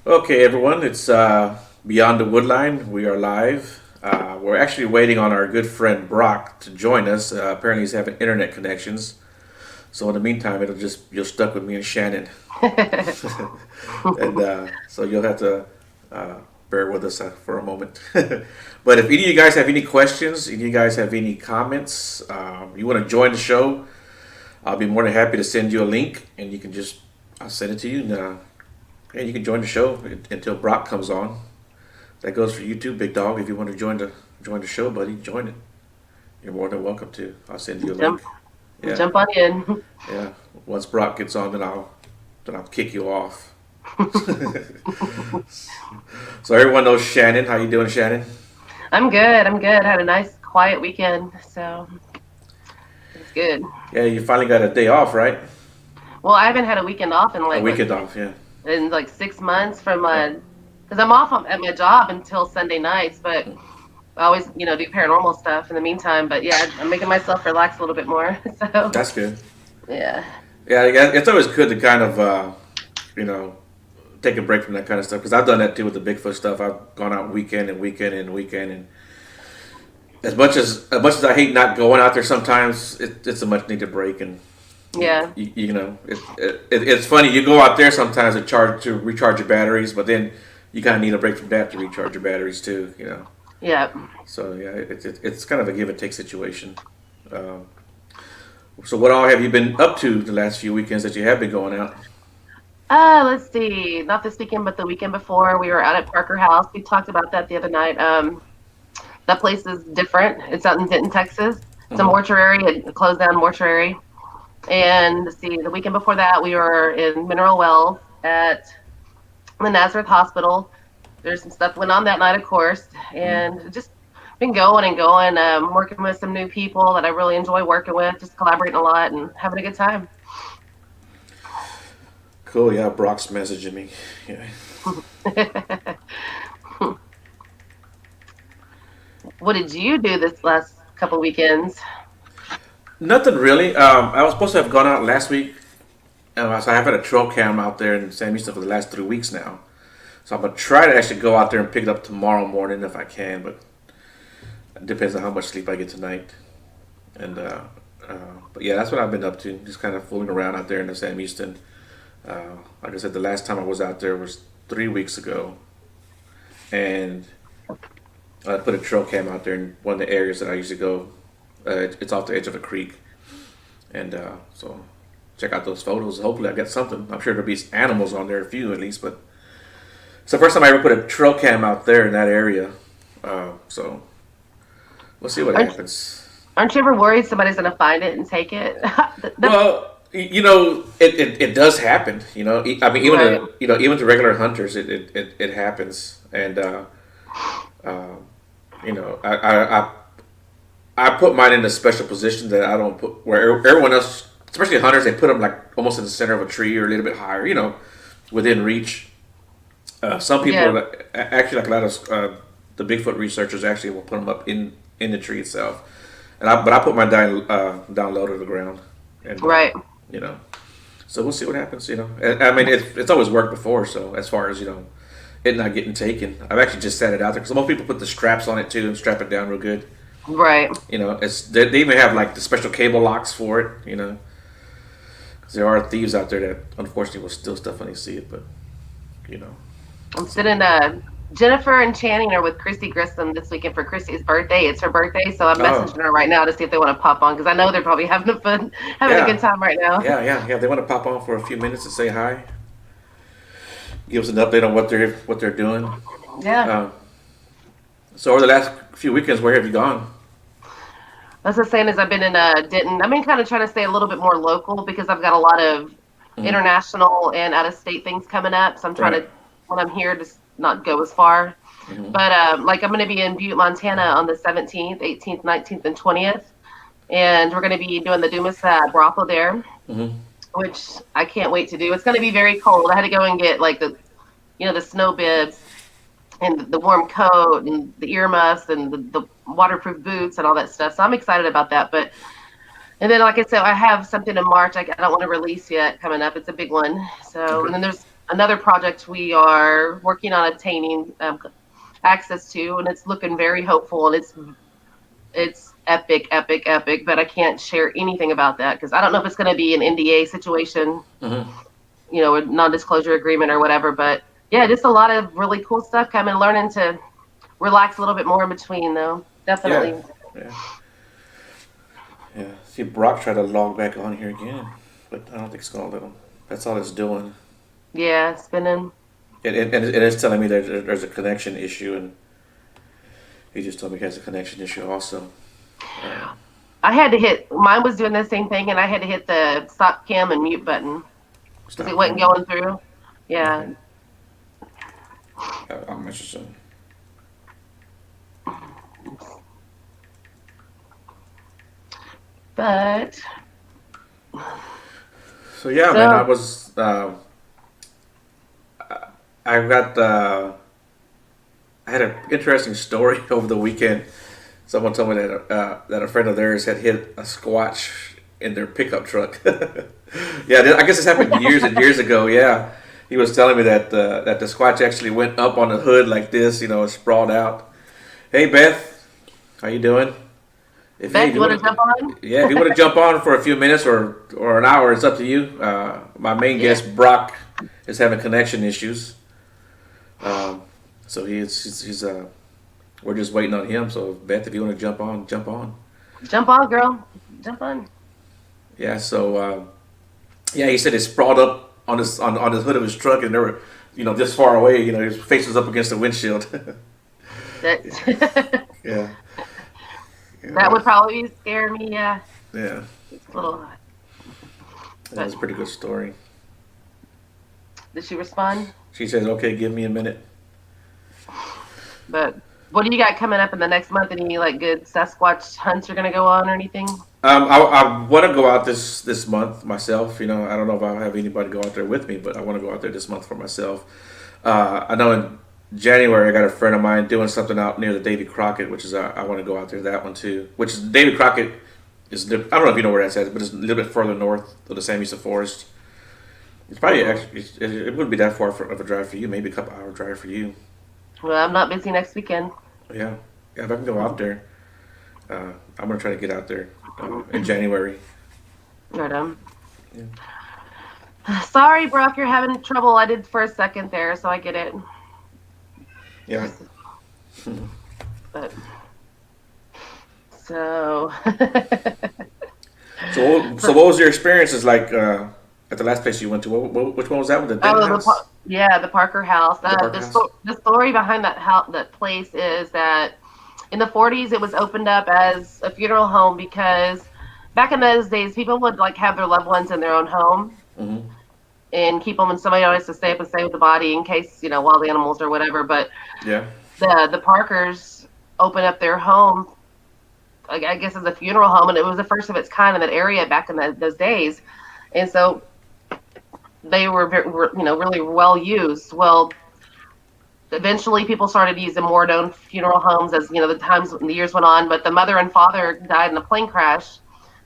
Okay, everyone, it's Beyond the Woodline. We are live. We're actually waiting on our good friend Brock to join us. Apparently, he's having internet connections. So in the meantime, you're stuck with me and Shannon, and so you'll have to uh, bear with us for a moment. But if any of you guys have any questions, any of you guys have any comments, you want to join the show, I'll be more than happy to send you a link, and I'll send it to you, and you can join the show until Brock comes on. That goes for you too, big dog. If you want to join the show, buddy, join it. You're more than welcome to. I'll send you a link. Jump, Yeah, jump on in. yeah. Once Brock gets on, then I'll kick you off. So everyone knows Shannon. How you doing, Shannon? I'm good. I'm good. Had a nice quiet weekend, so it's good. Yeah, you finally got a day off, right? Well, I haven't had a weekend off in A like what weekend off, yeah. in like 6 months from Oh, because I'm off at my job until Sunday nights, but I always do paranormal stuff in the meantime. But yeah, I'm making myself relax a little bit more. So that's good. yeah, Yeah, it's always good to kind of you know take a break from that kind of stuff because I've done that too with the Bigfoot stuff. I've gone out weekend and weekend and weekend, and as much as I hate not going out there, sometimes it's a much needed break, and yeah, it's funny. You go out there sometimes to recharge your batteries, but then you kind of need a break from that to recharge your batteries too. yeah. So yeah, it's kind of a give and take situation. Um, so what all have you been up to the last few weekends that you have been going out? Let's see. Not this weekend, but the weekend before, we were out at Parker House. We talked about that the other night. That place is different. It's out in Denton, Texas. It's a Hmm. mortuary, a closed down mortuary. And let's see, the weekend before that, we were in Mineral Wells at the Nazareth Hospital. There's some stuff went on that night, of course, and just been going and going, working with some new people that I really enjoy working with, just collaborating a lot and having a good time. Cool. Yeah, Brock's messaging me. Yeah. What did you do this last couple weekends? Nothing really. I was supposed to have gone out last week. So I have had a trail cam out there in San Houston for the last 3 weeks now. So I'm gonna try to actually go out there and pick it up tomorrow morning if I can, but it depends on how much sleep I get tonight. And but yeah, that's what I've been up to. Just kind of fooling around out there in the Sam Houston. Like I said, the last time I was out there was 3 weeks ago, and I put a trail cam out there in one of the areas that I usually go. It's off the edge of a creek, and so check out those photos. Hopefully, I get something. I'm sure there'll be animals on there, a few at least. But it's the first time I ever put a trail cam out there in that area. So we'll see what Aren't, happens. aren't you ever worried somebody's going to find it and take it? That's Well, it does happen. I mean, even right. to even to regular hunters, it happens, and uh, I put mine in a special position that I don't put where everyone else, especially hunters, they put them like almost in the center of a tree or a little bit higher, within reach. Some Yeah. people actually, like a lot of the Bigfoot researchers, actually will put them up in the tree itself, but I put mine down low to the ground, and Right. you know. So we'll see what happens. I mean, it's always worked before. So as far as it not getting taken, I've actually just set it out there because most people put the straps on it too and strap it down real good. Right. They even have like the special cable locks for it. Because there are thieves out there that unfortunately will steal stuff when they see it. But you know, I'm so sitting. Jennifer and Channing are with Christy Grissom this weekend for Christy's birthday. It's her birthday, so I'm oh messaging her right now to see if they want to pop on because I know they're probably having a good yeah, time right now. yeah. They want to pop on for a few minutes and say hi, give us an update on what they're doing. Yeah. Uh, so over the last few weekends, where have you gone? That's the same as I've been in Denton. I've been kind of trying to stay a little bit more local because I've got a lot of Mm, international and out of state things coming up. So I'm trying right. to, when I'm here, just not go as far. Hmm. But like I'm going to be in Butte, Montana on the 17th, 18th, 19th, and 20th. And we're going to be doing the Dumas brothel there, Hmm. which I can't wait to do. It's going to be very cold. I had to go and get like the snow bibs and the warm coat and the earmuffs and the waterproof boots and all that stuff. So I'm excited about that. But and then, like I said, I have something in March I don't want to release yet coming up. It's a big one. So, Okay. and then there's another project we are working on obtaining access to, and it's looking very hopeful, and it's epic, epic, epic. But I can't share anything about that because I don't know if it's going to be an NDA situation, Mm-hmm. a non-disclosure agreement or whatever. But yeah, just a lot of really cool stuff coming. Learning to relax a little bit more in between, though. Yeah, Definitely. yeah, yeah. See, Brock tried to log back on here again, but I don't think it's gonna let him. That's all it's doing. Yeah, spinning. It is telling me that there's a connection issue, and he just told me he has a connection issue also. Um, I had to hit. Mine was doing the same thing, and I had to hit the stop cam and mute button because it Stop wasn't him. going through. Yeah, Okay, I'll message him. but So yeah, man, I so was. I got. I had an interesting story over the weekend. Someone told me that a friend of theirs had hit a squatch in their pickup truck. Yeah, I guess this happened years and years ago. Yeah, he was telling me that the squatch actually went up on the hood like this, sprawled out. Hey Beth, how you doing? If Beth, you you want to want jump to, on? yeah, if you want to jump on for a few minutes or an hour, it's up to you. My main Yeah, guest Brock is having connection issues, um, so he's we're just waiting on him. So Beth, if you want to jump on, jump on. jump on, girl. Jump on. Yeah. So yeah, he said it sprawled up on his hood of his truck, and they were this far away. His face was up against the windshield. That Yeah. that Yeah. would probably scare me. Yeah, Yeah. it's a little. That But was a pretty good story. did she respond? She says, "Okay, give me a minute." But what do you got coming up in the next month? Any like good Sasquatch hunts are gonna go on or anything? I want to go out this month myself. I don't know if I'll have anybody go out there with me, but I want to go out there this month for myself. I know in January I got a friend of mine doing something out near the Davy Crockett, which is I want to go out there that one too. Which is Davy Crockett is I don't know if you know where that's at, but it's a little bit further north of the San Mesa Forest. It's probably actually it wouldn't be that far of a drive for you, maybe a couple hour drive for you. Well, I'm not busy next weekend. Yeah, yeah. If I can go out there, I'm gonna try to get out there in January. Right on. Yeah. Sorry, Brock, you're having trouble. I did for a second there, so I get it. Yeah. But so So what was your experiences like at the last place you went to? Which one was that? With the Denton house? yeah, the Parker House. The Park house? The story behind that place is that in the 40s it was opened up as a funeral home because back in those days people would like have their loved ones in their own home Mm-hmm. and keep them, and somebody always to stay up and stay with the body in case wild animals or whatever. But Yeah. the Parkers opened up their home, I guess, as a funeral home, and it was the first of its kind in that area back in those days, and so they were really well used. Well, eventually people started using more known funeral homes as the years went on. But the mother and father died in a plane crash,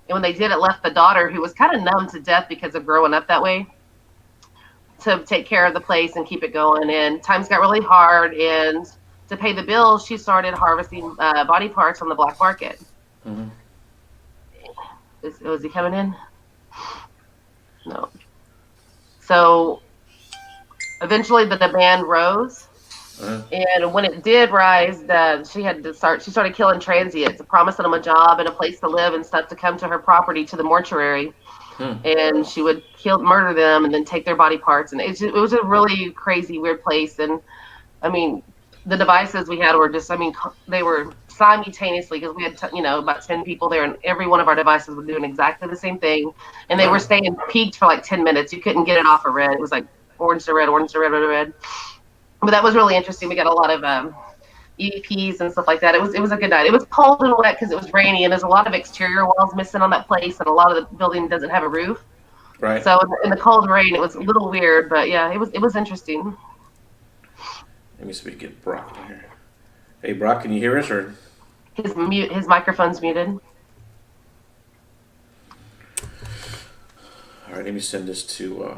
and when they did, it left the daughter, who was kind of numb to death because of growing up that way, to take care of the place and keep it going. And times got really hard, and to pay the bills, she started harvesting body parts on the black market. Mm-hmm. Was he coming in? No. So eventually the demand rose. And when it did rise, she started killing transients, promising them a job and a place to live and stuff to come to her property, to the mortuary. And she would murder them, and then take their body parts. And it was a really crazy, weird place. And I mean, the devices we had were just, they were simultaneously, because we had, about 10 people there, and every one of our devices was doing exactly the same thing. And they were staying peaked for like 10 minutes. You couldn't get it off of red. It was like orange to red, orange to red, red to red. But that was really interesting. We got a lot of EVPs and stuff like that. It was a good night. It was cold and wet because it was rainy, and there's a lot of exterior walls missing on that place, and a lot of the building doesn't have a roof. Right. So in the cold rain, it was a little weird, but yeah, it was interesting. Let me see if we can get Brock on here. Hey, Brock, can you hear us? Or His microphone's muted. all right, let me send this to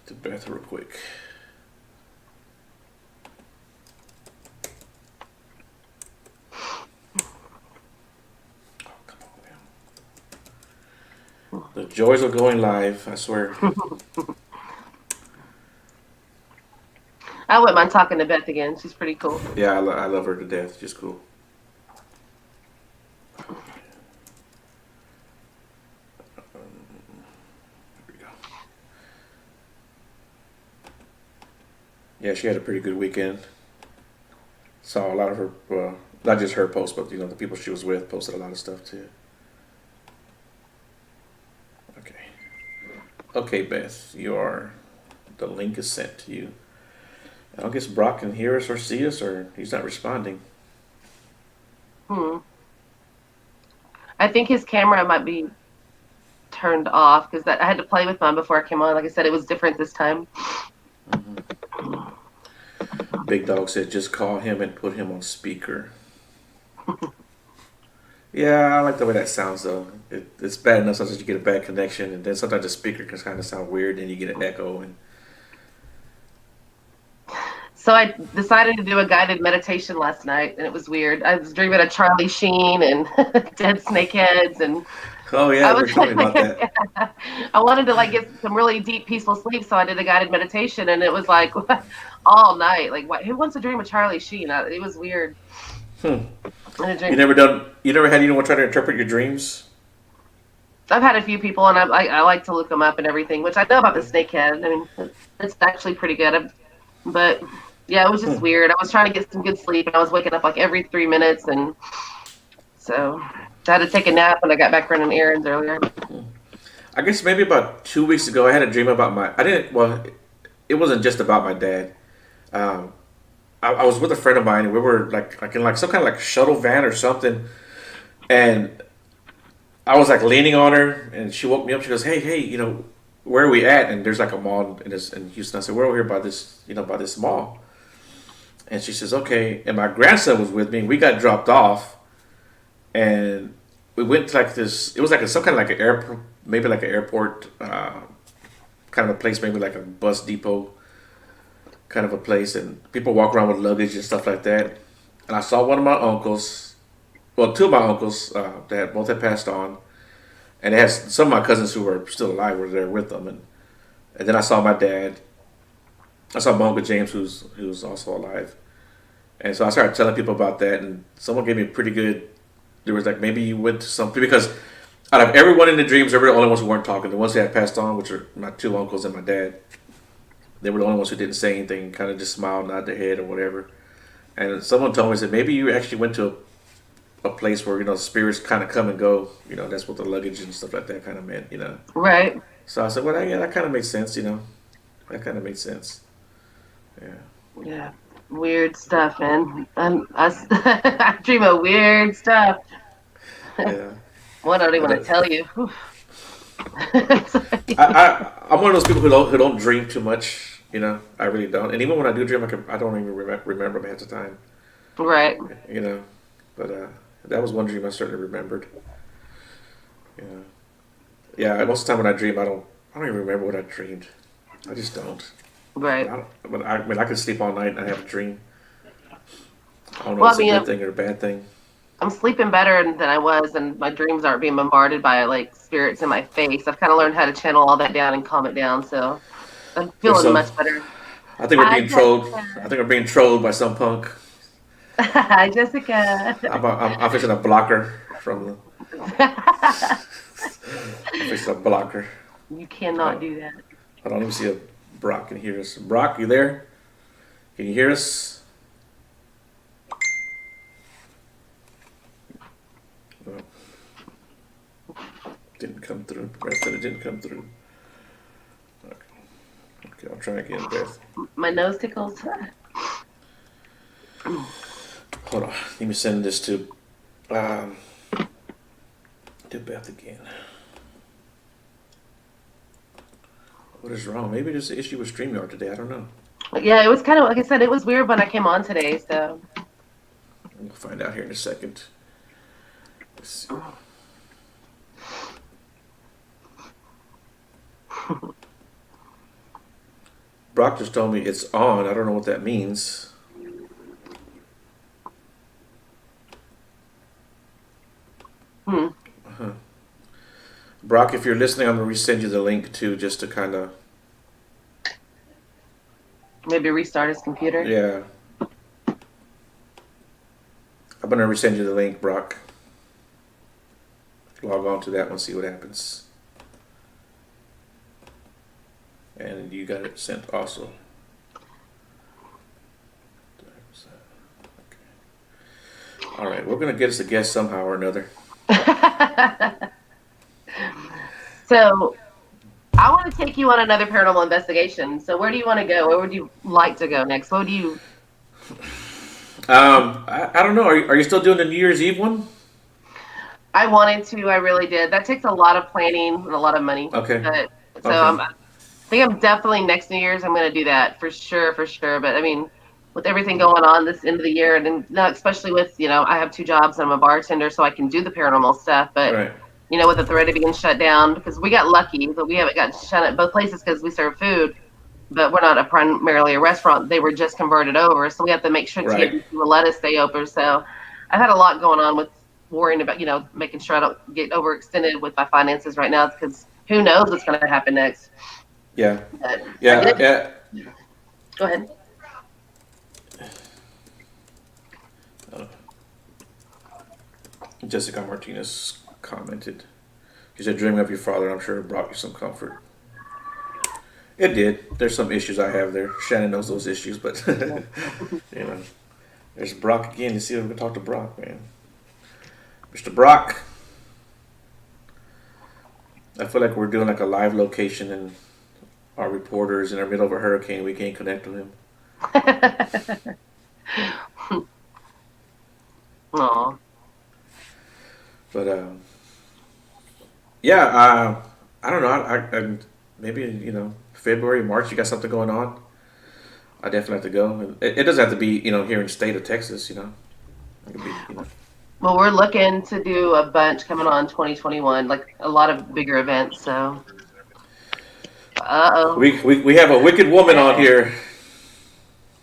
to Beth real quick. Oh, come on, man. The joys of going live, I swear. I wouldn't mind talking to Beth again. She's pretty cool. Yeah, I love her to death. She's cool. Here we go. Yeah, she had a pretty good weekend. Saw a lot of her, not just her posts, but the people she was with posted a lot of stuff too. Okay. Okay, Beth, the link is sent to you. I don't guess Brock can hear us or see us, or he's not responding. I think his camera might be turned off because I had to play with mine before I came on. Like I said, it was different this time. Big Dog said, just call him and put him on speaker. Yeah, I like the way that sounds, though. It's bad enough sometimes you get a bad connection, and then sometimes the speaker can kind of sound weird, and you get an echo. And So I decided to do a guided meditation last night, and it was weird. I was dreaming of Charlie Sheen and dead snakeheads, and oh yeah, I we're was talking about that. I wanted to like get some really deep, peaceful sleep, so I did a guided meditation, and it was like all night. Like, what? Who wants to dream of Charlie Sheen? It was weird. You never had anyone try to interpret your dreams? I've had a few people, and I like to look them up and everything, which I know about the snakehead. I mean, it's actually pretty good. But yeah, it was just weird. I was trying to get some good sleep, and I was waking up like every 3 minutes, and so I had to take a nap when I got back running errands earlier. I guess maybe about 2 weeks ago, I had a dream about I didn't, well, it wasn't just about my dad. Um, I was with a friend of mine, and we were like in like some kind of like shuttle van or something, and I was like leaning on her, and she woke me up. She goes, "Hey, where are we at?" And there's like a mall in Houston. I said, "We're over here by this mall." And she says, "Okay." And my grandson was with me. And we got dropped off, and we went to like this. It was like some kind of like an airport, maybe like an airport, kind of a place, maybe like a bus depot kind of a place, and people walk around with luggage and stuff like that. And I saw one of my uncles, well, two of my uncles that both had passed on, and they had some of my cousins who were still alive were there with them, and then I saw my dad. I saw my uncle James, who's also alive, and so I started telling people about that, and someone gave me a pretty good. There was like, maybe you went to something, because out of everyone in the dreams, they were the only ones who weren't talking. The ones that had passed on, which are my two uncles and my dad, they were the only ones who didn't say anything, kind of just smiled, nod their head or whatever. And someone told me, said, maybe you actually went to a place where spirits kind of come and go. That's what the luggage and stuff like that kind of meant. Right. So I said, well, yeah, that kind of makes sense. That kind of makes sense. Yeah. Yeah. Weird stuff, man. I dream of weird stuff. Yeah. What I don't even want to tell you. I'm one of those people who don't dream too much. I really don't. And even when I do dream, I don't even remember them half the time. Right. But that was one dream I certainly remembered. Yeah. Yeah. Most of the time when I dream, I don't even remember what I dreamed. I just don't. Right. But I mean, I could sleep all night and I have a dream. I don't know Well, if it's a good thing or a bad thing. I'm sleeping better than I was, and my dreams aren't being bombarded by like spirits in my face. I've kind of learned how to channel all that down and calm it down, so I'm feeling much better. I think we're being trolled. I think we're being trolled by some punk. Hi, Jessica. I'm fixing a blocker from I'm fixing a blocker. You cannot do that. I don't even see a Brock can hear us. Brock, you there? Can you hear us? No. Didn't come through. Beth said it didn't come through. Okay, I'll try again, Beth. My nose tickles. Hold on. Let me send this to Beth again. What is wrong? Maybe there's an issue with StreamYard today. I don't know. Yeah, it was kind of, like I said, it was weird when I came on today, so. We'll find out here in a second. Let's see. Brock just told me it's on. I don't know what that means. Hmm. Brock, if you're listening, I'm gonna resend you the link too, just to kind of Maybe restart his computer. yeah. I'm gonna resend you the link, Brock. Log on to that one, see what happens. And you got it sent also. Okay. All right, we're gonna get us a guest somehow or another. So I want to take you on another paranormal investigation. So where do you want to go? Where would you like to go next? What would you? I don't know. Are you still doing the New Year's Eve one? I wanted to. I really did. That takes a lot of planning and a lot of money. Okay. But, so Okay. I think I'm definitely next New Year's. I'm going to do that for sure, for sure. But I mean, with everything going on this end of the year, and then, no, especially with I have 2 jobs and I'm a bartender, so I can do the paranormal stuff. But Right. with Authority being shut down, because we got lucky, but we haven't got shut at both places because we serve food, but we're not primarily a restaurant. They were just converted over, so we have to make sure to Right. let us stay open. So I've had a lot going on with worrying about making sure I don't get overextended with my finances right now, because who knows what's going to happen next. Yeah. But Yeah. Yeah. Go ahead. Jessica Martinez commented. She said, dreaming of your father, I'm sure it brought you some comfort. It did. There's some issues I have there. Shannon knows those issues, but there's Brock again. Let's see if we can talk to Brock, man. Mr. Brock. I feel like we're doing like a live location and our reporters in the middle of a hurricane. We can't connect with him. Aw. But yeah, I don't know. I maybe February, March. You got something going on? I definitely have to go. And it doesn't have to be here in the state of Texas. It could be Well, we're looking to do a bunch coming on 2021, like a lot of bigger events. So, uh-oh. We have a wicked woman on here.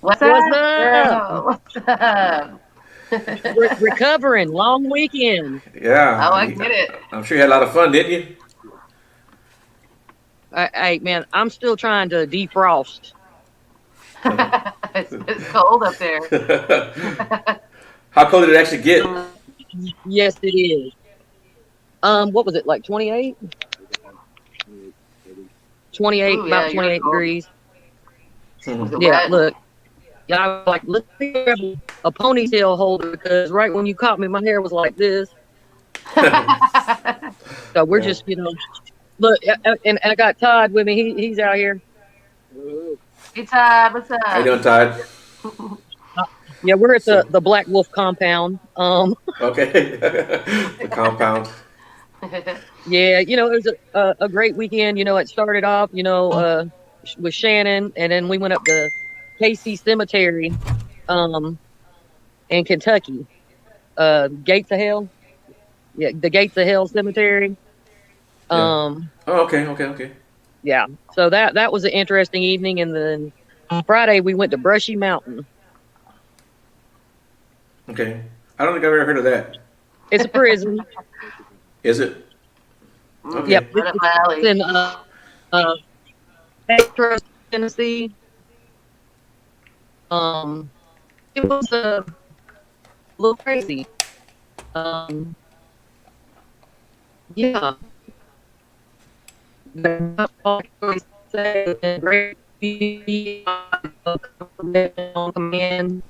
What's What's up, up? girl? What's up? Recovering, long weekend. Yeah. Oh, I get it. I'm sure you had a lot of fun, didn't you? Hey, man, I'm still trying to defrost. It's cold up there. How cold did it actually get? Yes, it is. What was it, like 28? 28, Ooh, about yeah, 28 cold. degrees. Was it Yeah, wet? look. Yeah, I was like, let's grab a ponytail holder, because right when you caught me, my hair was like this. So we're just, look, and I got Todd with me. He's out here. Hey, Todd, what's up? How you doing, Todd? Yeah, we're at the Black Wolf compound. Okay. The compound. Yeah, it was a great weekend. It started off, with Shannon, and then we went up to Casey Cemetery, in Kentucky. Gates of Hell. Yeah, the Gates of Hell Cemetery. Oh, okay. Yeah. So that was an interesting evening, and then Friday we went to Brushy Mountain. Okay. I don't think I've ever heard of that. It's a prison. Is it? Okay. Yep. Right up my alley. It's in Petros, Tennessee. It was a little crazy. Yeah. Great on command.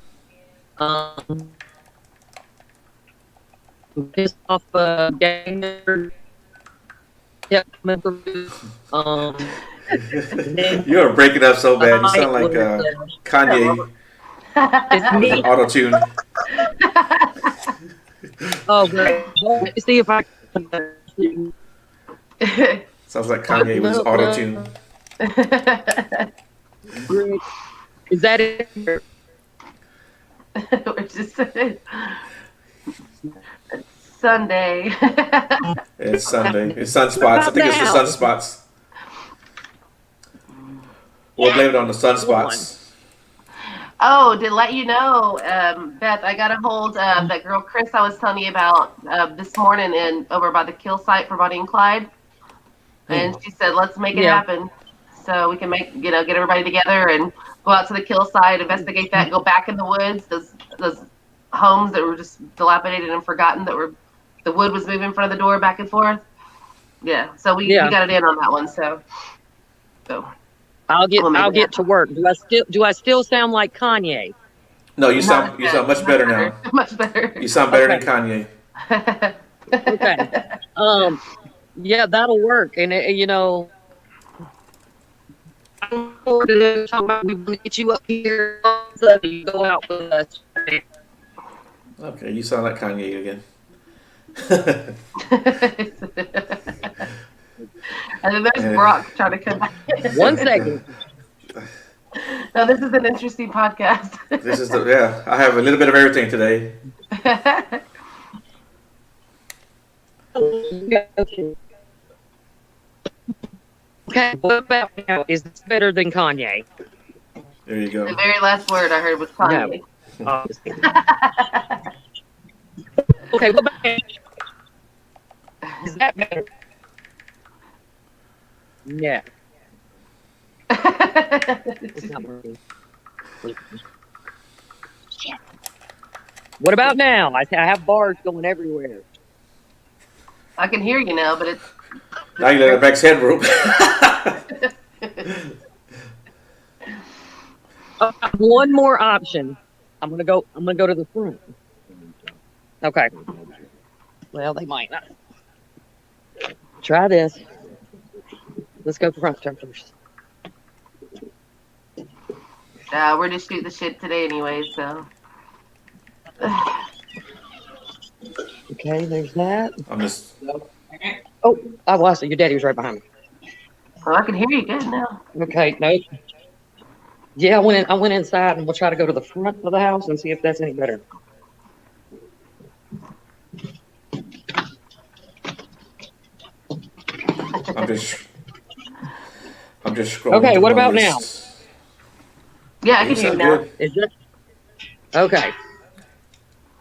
Pissed off gang member kept coming through. You are breaking up so bad. You sound like Kanye It's with me. an auto tune. Oh, great. Let's see if I can. Sounds like Kanye with his auto tune. Is that it? We're just it's Sunday. It's Sunday. It's sunspots. I think it's the sunspots. We'll blame it on the sunspots. Oh, to let you know, Beth, I got a hold of that girl Chris I was telling you about this morning over by the kill site for Bonnie and Clyde, and she said, "Let's make it happen, so we can get everybody together and go out to the kill site, investigate that, go back in the woods, those homes that were just dilapidated and forgotten the wood was moving in front of the door back and forth. Yeah, so we got it in on that one. So I'll get to work. Do I still sound like Kanye? No, you sound much better now. Much better. You sound better than Kanye. Okay. Yeah, that'll work. And I'm talking about we want to get you up here so you go out with us. Okay, you sound like Kanye again. And then there's Brach trying to come back. 1 second. No, this is an interesting podcast. I have a little bit of everything today. Okay, what about now? Is this better than Kanye? There you go. The very last word I heard was Kanye. No. Okay, what about now? Is that better? Yeah. It's not working. What about now? I have bars going everywhere. I can hear you now, but it's now you let Beck's head rope. One more option. I'm gonna go to the front. Okay. Well, they might not. Try this. Let's go front first. we're just shooting the shit today anyway, so. Okay, there's that. I'm just. Oh, I lost it. Your daddy was right behind me. Oh, I can hear you good now. Okay, no. Yeah, I went inside, and we'll try to go to the front of the house and see if that's any better. I'm just scrolling. Okay, what about now? Yeah, I can hear you now. Is it? Okay.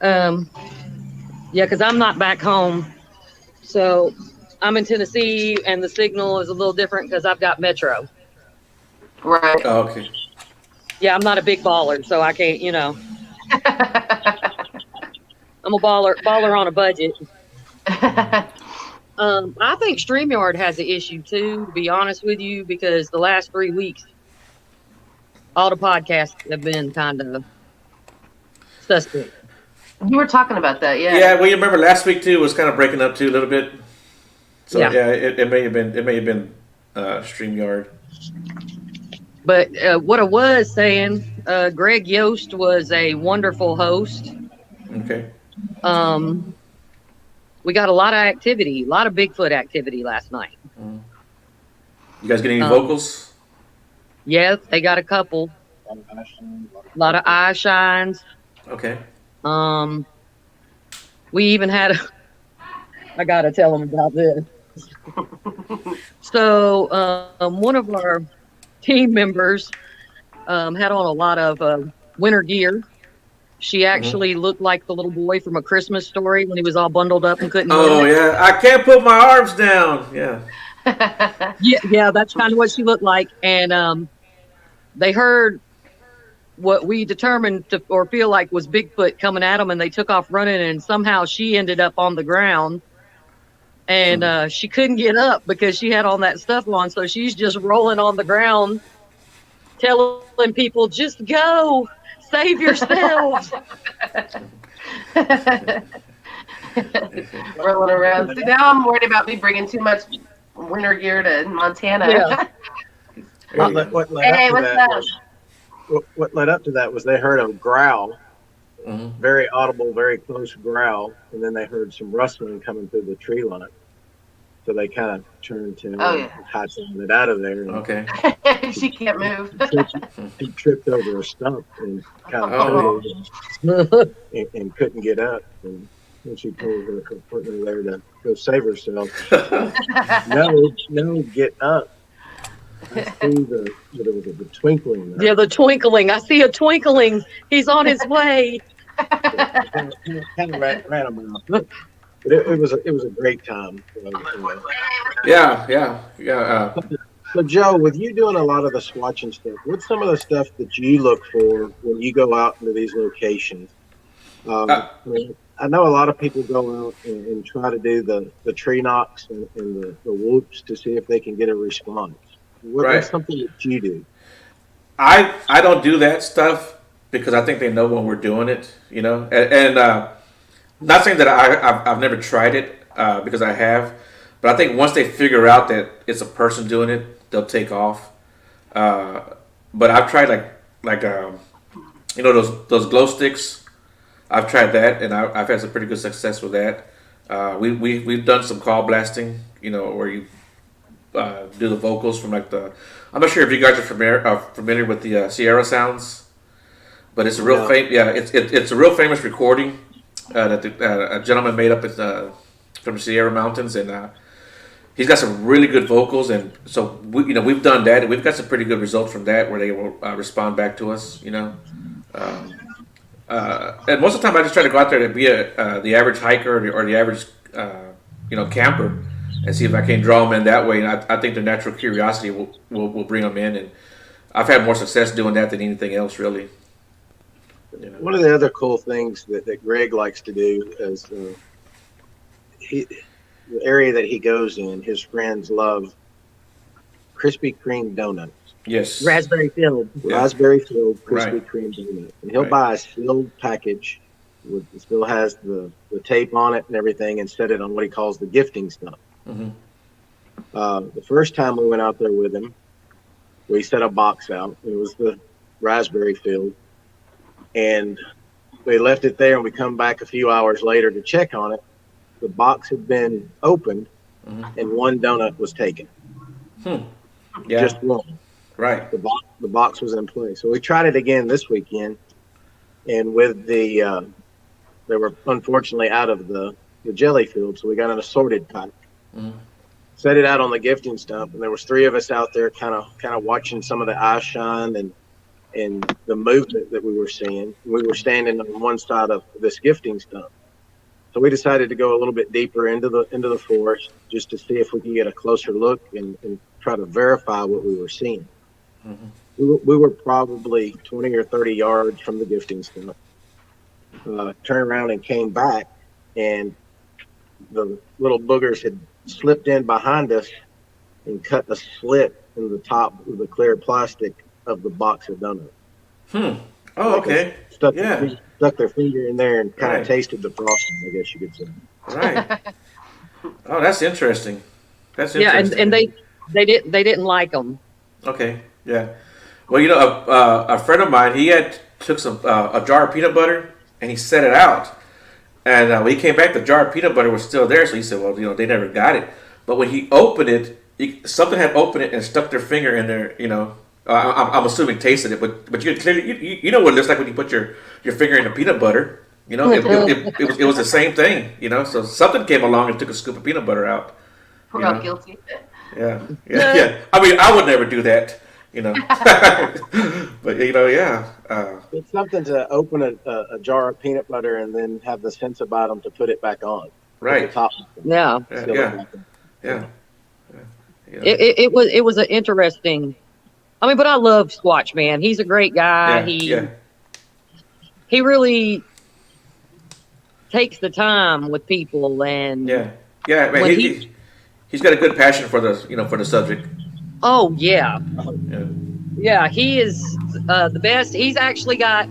Yeah, because I'm not back home. So I'm in Tennessee, and the signal is a little different because I've got Metro. Right. Oh, okay. Yeah, I'm not a big baller, so I can't, I'm a baller on a budget. I think StreamYard has an issue too, to be honest with you, because the last 3 weeks, all the podcasts have been kind of suspect. You were talking about that, yeah. Yeah, well, you remember last week too was kind of breaking up too a little bit. So yeah, it may have been StreamYard. But what I was saying, Greg Yost was a wonderful host. Okay. We got a lot of activity, a lot of Bigfoot activity last night. You guys get any vocals? Yeah, they got a couple. A lot of eye shines. Okay. We even had I gotta tell them about this. So one of our team members had on a lot of winter gear. She actually looked like the little boy from A Christmas Story when he was all bundled up and couldn't Oh, move. yeah. I can't put my arms down. Yeah. Yeah, that's kind of what she looked like. And they heard what we determined or feel like was Bigfoot coming at them, and they took off running, and somehow she ended up on the ground. And she couldn't get up because she had all that stuff on, so she's just rolling on the ground, telling people, just go. Save yourselves. Rolling around. So now I'm worried about me bringing too much winter gear to Montana. Yeah. What led up to that was they heard a growl, very audible, very close growl, and then they heard some rustling coming through the tree line. So they kind of turned to hightailed it out of there. And okay. She can't move. He tripped over a stump and kind of and couldn't get up. And when she told her partner there to go save herself, no, get up. I see the twinkling. Yeah, the twinkling. I see a twinkling. He's on his way. Kind of ran him out. But it was a great time. Yeah. So Joe, with you doing a lot of the swatching stuff, what's some of the stuff that you look for when you go out into these locations? I know a lot of people go out and try to do the tree knocks and the whoops to see if they can get a response. What's something that you do? I don't do that stuff because I think they know when we're doing it, and not saying that I've never tried it because I have, but I think once they figure out that it's a person doing it, they'll take off. But I've tried like those glow sticks. I've tried that, and I've had some pretty good success with that. We've done some call blasting, where you do the vocals from I'm not sure if you guys are familiar with the Sierra sounds, but it's a real it's a real famous recording that a gentleman made up from the Sierra Mountains, and he's got some really good vocals, and so we've done that, and we've got some pretty good results from that where they will respond back to us, and most of the time I just try to go out there to be the average hiker or the average camper, and see if I can draw them in that way. And I think the natural curiosity will bring them in, and I've had more success doing that than anything else, really. One of the other cool things that Greg likes to do is the area that he goes in, his friends love Krispy Kreme donuts. Yes. Raspberry filled. Raspberry filled Krispy Kreme donut. And he'll buy a sealed package. It still has the tape on it and everything, and set it on what he calls the gifting stuff. Mm-hmm. The first time we went out there with him, we set a box out. It was the raspberry filled. And we left it there, and we come back a few hours later to check on it. The box had been opened, and one donut was taken. Yeah. Just one. Right. The box was in place. So we tried it again this weekend, and with they were unfortunately out of the jelly field, so we got an assorted pack. Set it out on the gifting stump, and there was 3 of us out there kind of watching some of the eye shine and the movement that we were seeing. We were standing on one side of this gifting stump. So we decided to go a little bit deeper into the forest just to see if we could get a closer look and try to verify what we were seeing. We were probably 20 or 30 yards from the gifting stump. Turned around and came back, and the little boogers had slipped in behind us and cut a slit in the top of the clear plastic of the box of donuts. Oh, okay. Stuck their finger in there and kind of tasted the frosting, I guess you could say. Right. Oh, that's interesting. Yeah, and they didn't like them. Okay. Yeah. Well, a friend of mine, he took some a jar of peanut butter and he set it out. And when he came back, the jar of peanut butter was still there. So he said, well, they never got it. But when he opened it, something had opened it and stuck their finger in there, I'm assuming tasted it, but you clearly, you know what it looks like when you put your finger in the peanut butter. It was the same thing, So something came along and took a scoop of peanut butter out. We're guilty. Yeah. I mean, I would never do that, But it's something to open a jar of peanut butter and then have the sense about them to put it back on. Right. Top. Yeah. It was an interesting. I mean, but I love Squatch, man. He's a great guy. He really takes the time with people, and man. He's got a good passion for the subject. Oh yeah. He is the best. He's actually got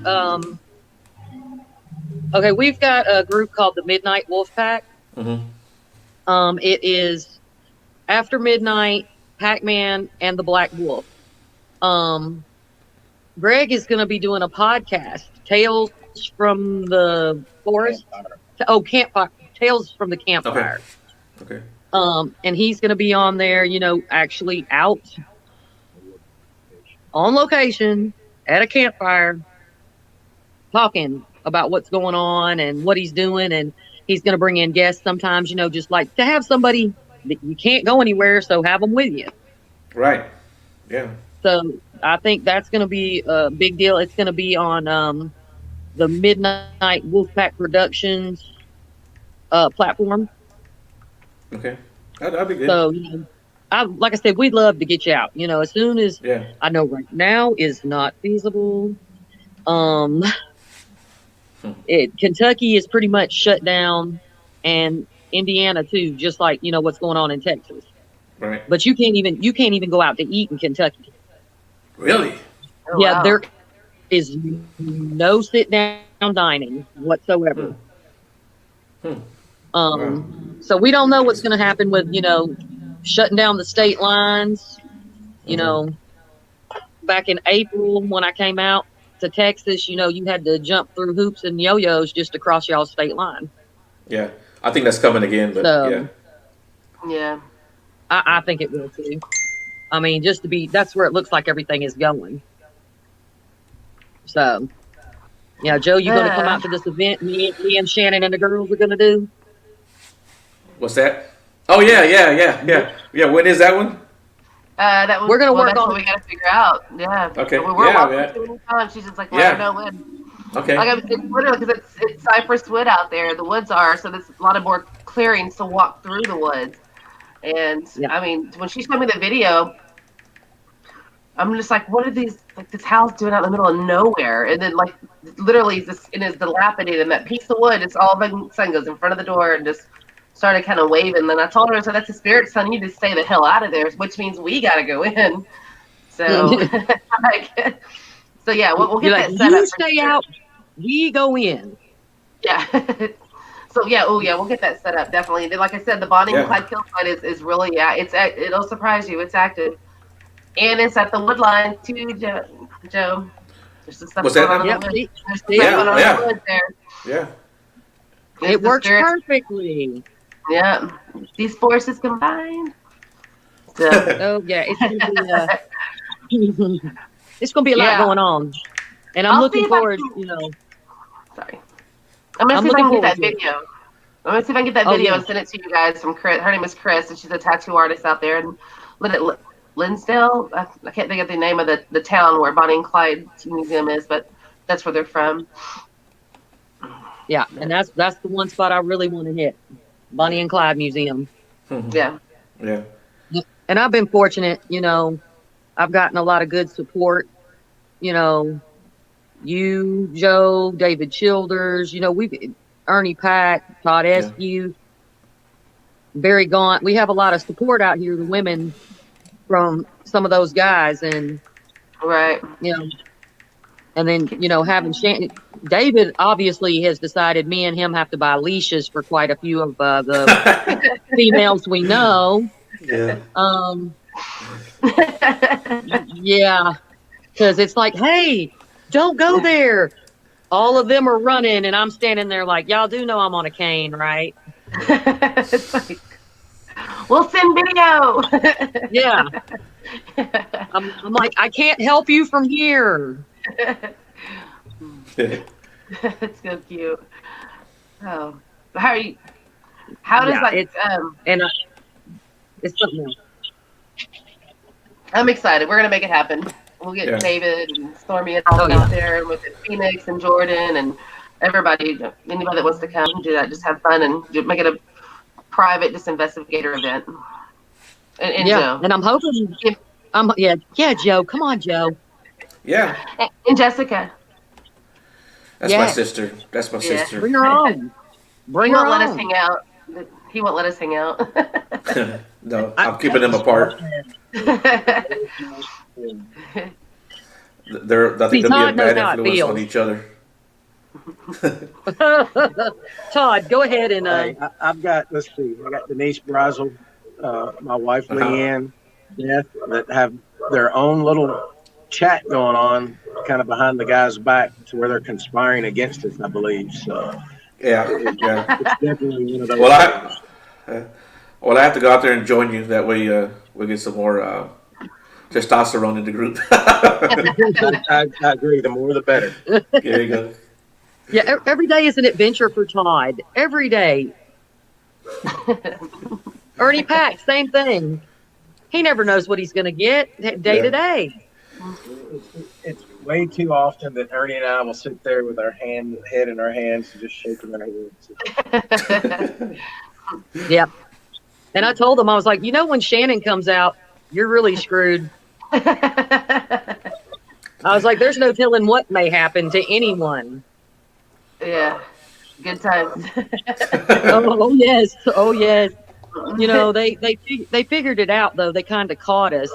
okay, we've got a group called the Midnight Wolf Pack. It is after midnight, Pac-Man and the Black Wolf. Greg is going to be doing a podcast, Tales from the Forest. Campfire. Tales from the Campfire. Okay. And he's going to be on there, actually out on location at a campfire talking about what's going on and what he's doing. And he's going to bring in guests sometimes, just like to have somebody that you can't go anywhere. So have them with you. Right. Yeah. So I think that's going to be a big deal. It's going to be on the Midnight Wolfpack Productions platform. Okay. That'd be good. So, like I said, we'd love to get you out. As soon as Yeah. I know right now is not feasible. Um, Kentucky is pretty much shut down, and Indiana too, just like what's going on in Texas. Right. But you can't even go out to eat in Kentucky. Really? Oh, Yeah, wow. there is no sit down dining whatsoever. Wow. So we don't know what's going to happen with shutting down the state lines. Back in April when I came out to Texas, you had to jump through hoops and yo-yos just to cross y'all's state line. Yeah. I think that's coming again, but yeah. Yeah. I think it will too. I mean, that's where it looks like everything is going. So, Joe, you going to come out to this event me and Shannon and the girls are going to do? What's that? Oh yeah. When is that one? That was, we're going to work that's on what we got to figure out. Yeah. Okay. We're Yeah, welcome to any time. She's just like, let her know when. Okay. Like, it's literally because it's cypress wood out there. The woods are, so there's a lot of more clearings to walk through the woods. And I mean, when she showed me the video, I'm just like, what are these, like this house doing out in the middle of nowhere? And then like literally this, it is dilapidated, and that piece of wood, it's all of a sudden goes in front of the door and just started kind of waving. And I told her, so that's the spirit telling you to stay the hell out of there, which means we got to go in. So, so yeah, we'll get that set up. You stay out, we go in. Yeah. So yeah, we'll get that set up definitely. Like I said, the Bonnie and Clyde kill site is really it'll surprise you. It's active, and it's at the Woodline too, Joe. There's some stuff What's going that? on in Yep. the woods. There's stuff going on in the woods there. Yeah. It works perfectly. Yeah, these forces combined. So, Oh yeah, it's gonna be a lot going on, and I'm looking forward. Sorry, I'm gonna see if I can get that forward to it. video. I'm gonna see if I can get that video and send it to you guys from Chris. Her name is Chris, and she's a tattoo artist out there in Linsdale. I can't think of the name of the town where Bonnie and Clyde Museum is, but that's where they're from. Yeah, and that's the one spot I really want to hit, Bonnie and Clyde Museum. Yeah. Yeah. And I've been fortunate, I've gotten a lot of good support. You, Joe, David Childers, Ernie Pack, Todd Eskew, Barry Gaunt. We have a lot of support out here, the women, from some of those guys, and right, and then having David obviously has decided me and him have to buy leashes for quite a few of the females we know. Yeah. Yeah, because it's like, hey, don't go there. All of them are running, and I'm standing there like, y'all do know I'm on a cane, right? It's like, we'll send video. Yeah. I'm like, I can't help you from here. It's so cute. Oh, how are you? How does it's something else. I'm excited. We're gonna make it happen. We'll get David and Stormy and all out there, and with Phoenix and Jordan and everybody, anybody that wants to come and do that. Just have fun and make it a private, just investigator event. And Joe. And I'm hoping. Joe. Come on, Joe. Yeah. And Jessica. That's my sister. That's my sister. Bring her on. Bring her on. He won't let us hang out. He won't let us hang out. No, I'm keeping them apart. I think they'll be a bad influence on each other. Todd, go ahead and. I've got, let's see, I got Denise Brazel, my wife Leanne, Beth, that have their own little chat going on, kind of behind the guy's back, to where they're conspiring against us, I believe. So yeah. It's definitely one of those. Well, I have to go out there and join you. That way, we'll get some more testosterone in the group. I agree. The more, the better. There you go. Yeah, every day is an adventure for Todd. Every day. Ernie Pack, same thing. He never knows what he's going to get day to day. It's way too often that Ernie and I will sit there with our head in our hands, just shaking our heads. Yep. And I told him, I was like, when Shannon comes out, you're really screwed. I was like, there's no telling what may happen to anyone. Yeah. Good times. Oh yes. Oh yes. They figured it out though. They kind of caught us.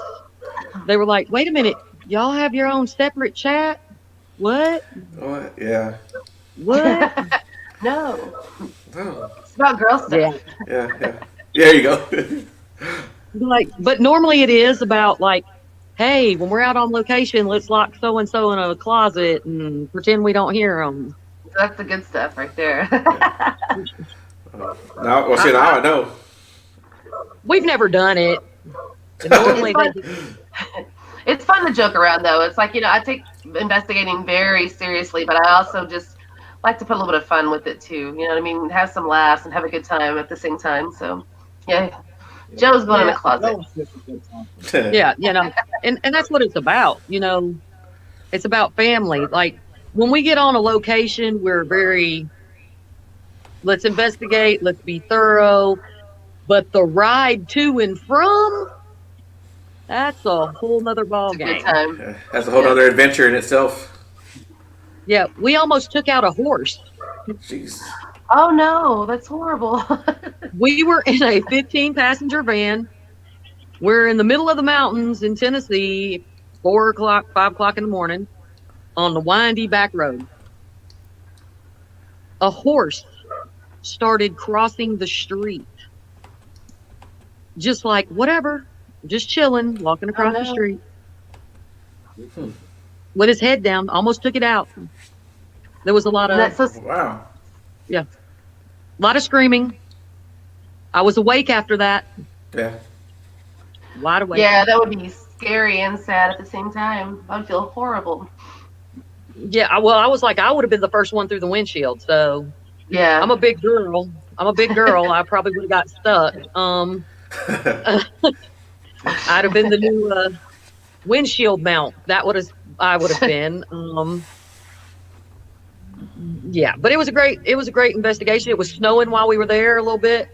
They were like, wait a minute, y'all have your own separate chat? What? What? Yeah. What? No. Oh. It's about girl stuff. Yeah. Yeah. There you go. But normally it is about like, hey, when we're out on location, let's lock so and so in a closet and pretend we don't hear them. That's the good stuff right there. Now I know. We've never done it. Normally, it's fun to joke around, though. It's like, I take investigating very seriously, but I also just like to put a little bit of fun with it, too. You know what I mean? Have some laughs and have a good time at the same time. So, yeah. Joe's going in the closet. Yeah, and that's what it's about. It's about family. Like, when we get on a location, we're very, let's investigate, let's be thorough. But the ride to and from, that's a whole nother ball game. Good time. That's a whole other adventure in itself. Yeah, we almost took out a horse. Jeez. Oh no, that's horrible. We were in a 15-passenger van. We're in the middle of the mountains in Tennessee, 4 o'clock, 5 o'clock in the morning, on the windy back road. A horse started crossing the street. Just like, whatever, just chilling, walking across the street. With his head down, almost took it out. There was a lot of... Wow. Yeah. A lot of screaming. I was awake after that. Yeah. Wide awake. Yeah, that would be scary and sad at the same time. I would feel horrible. Yeah, well, I was like, I would have been the first one through the windshield. So, yeah, I'm a big girl. I probably would have got stuck. I'd have been the new windshield mount. I would have been. Yeah, but it was a great investigation. It was snowing while we were there a little bit.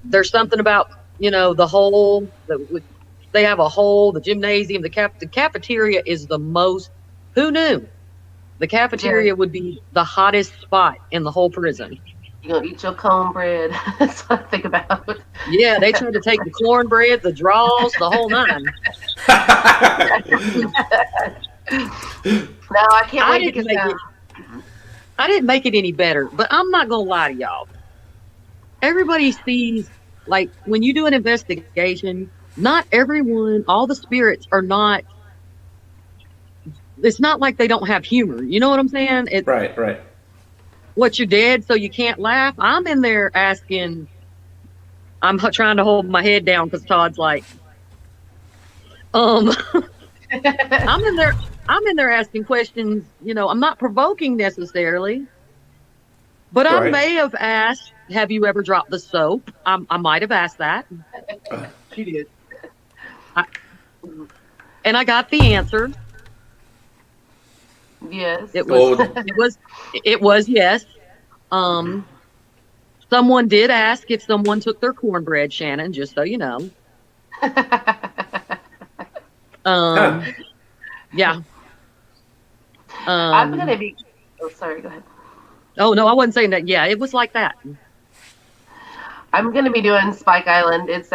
There's something about the hole. They have a hole. The gymnasium, the cafeteria is the most. Who knew? The cafeteria would be the hottest spot in the whole prison. You're gonna eat your cornbread. That's what I think about. Yeah, they tried to take the cornbread, the draws, the whole nine. No, I can't wait to get down. I didn't make it any better, but I'm not gonna lie to y'all. Everybody sees, like, when you do an investigation, not everyone, all the spirits are not. It's not like they don't have humor. You know what I'm saying? Right. What, you're dead, so you can't laugh? I'm in there asking. I'm trying to hold my head down because Todd's like, I'm in there asking questions. I'm not provoking necessarily, but I may have asked, have you ever dropped the soap? I might have asked that. She did. And I got the answer. Yes. It was yes. Someone did ask if someone took their cornbread, Shannon, just so you know. Yeah. I'm gonna be. Oh, sorry. Go ahead. Oh no, I wasn't saying that. Yeah, it was like that. I'm gonna be doing Spike Island. It's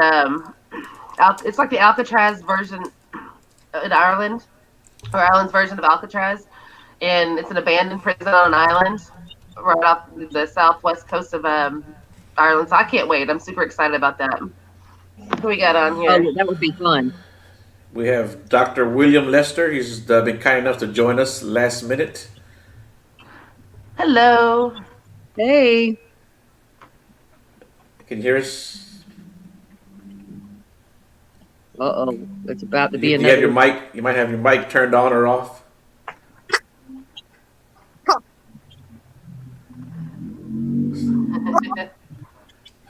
it's like the Alcatraz version in Ireland, or Ireland's version of Alcatraz, and it's an abandoned prison on an island right off the southwest coast of Ireland. So I can't wait. I'm super excited about that. What do we got on here? Oh, that would be fun. We have Dr. William Lester. He's been kind enough to join us last minute. Hello. Hey. Can you hear us? Uh-oh. It's about to be You another. have your mic. You might have your mic turned on or off.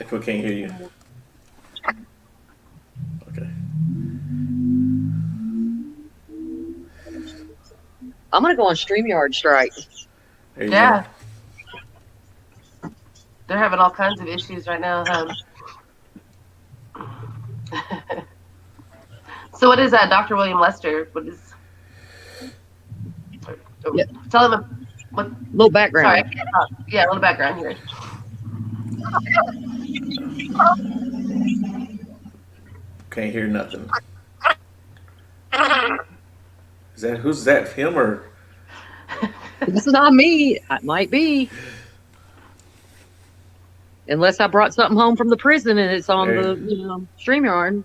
Can still can't hear you. Okay. I'm gonna go on StreamYard strike. There you Yeah. They're having all kinds of issues right now. So what is that, Dr. William Lester? What is? Yeah. Tell him what. Little background. Sorry, I can't talk. Yeah, a little background here. Can't hear nothing. Who's that? Him or? This is not me. It might be. Unless I brought something home from the prison and it's on the StreamYard.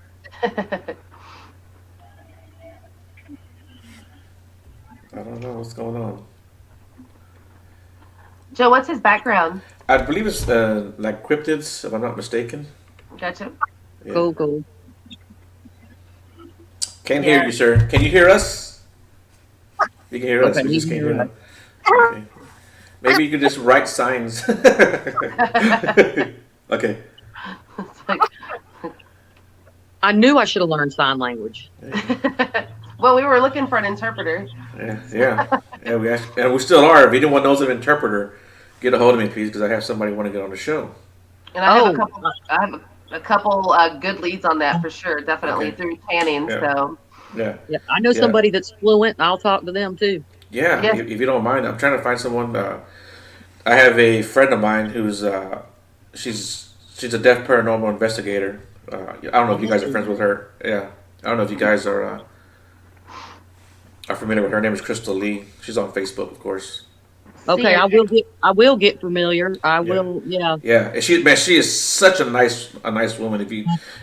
I don't know what's going on. Joe, what's his background? I believe it's like cryptids, if I'm not mistaken. Gotcha. Yeah. Cool. Can't hear you, sir. Can you hear us? You can hear us. Okay, We just you can't can hear hear them. Okay. Maybe you could just write signs. Okay. I knew I should have learned sign language. Well, we were looking for an interpreter. Yeah. We still are. If anyone knows an interpreter, get a hold of me, please, because I have somebody want to get on the show. And I have a couple good leads on that for sure, definitely through tanning. Yeah. So. Yeah. I know somebody that's fluent, and I'll talk to them too. Yeah. Yes. If you don't mind, I'm trying to find someone. I have a friend of mine who's she's a deaf paranormal investigator. I don't know if you guys are friends with her. Yeah. I don't know if you guys are familiar with her. Her name is Crystal Lee. She's on Facebook, of course. Okay, I will get familiar. I will. Yeah. Yeah. And she is such a nice woman.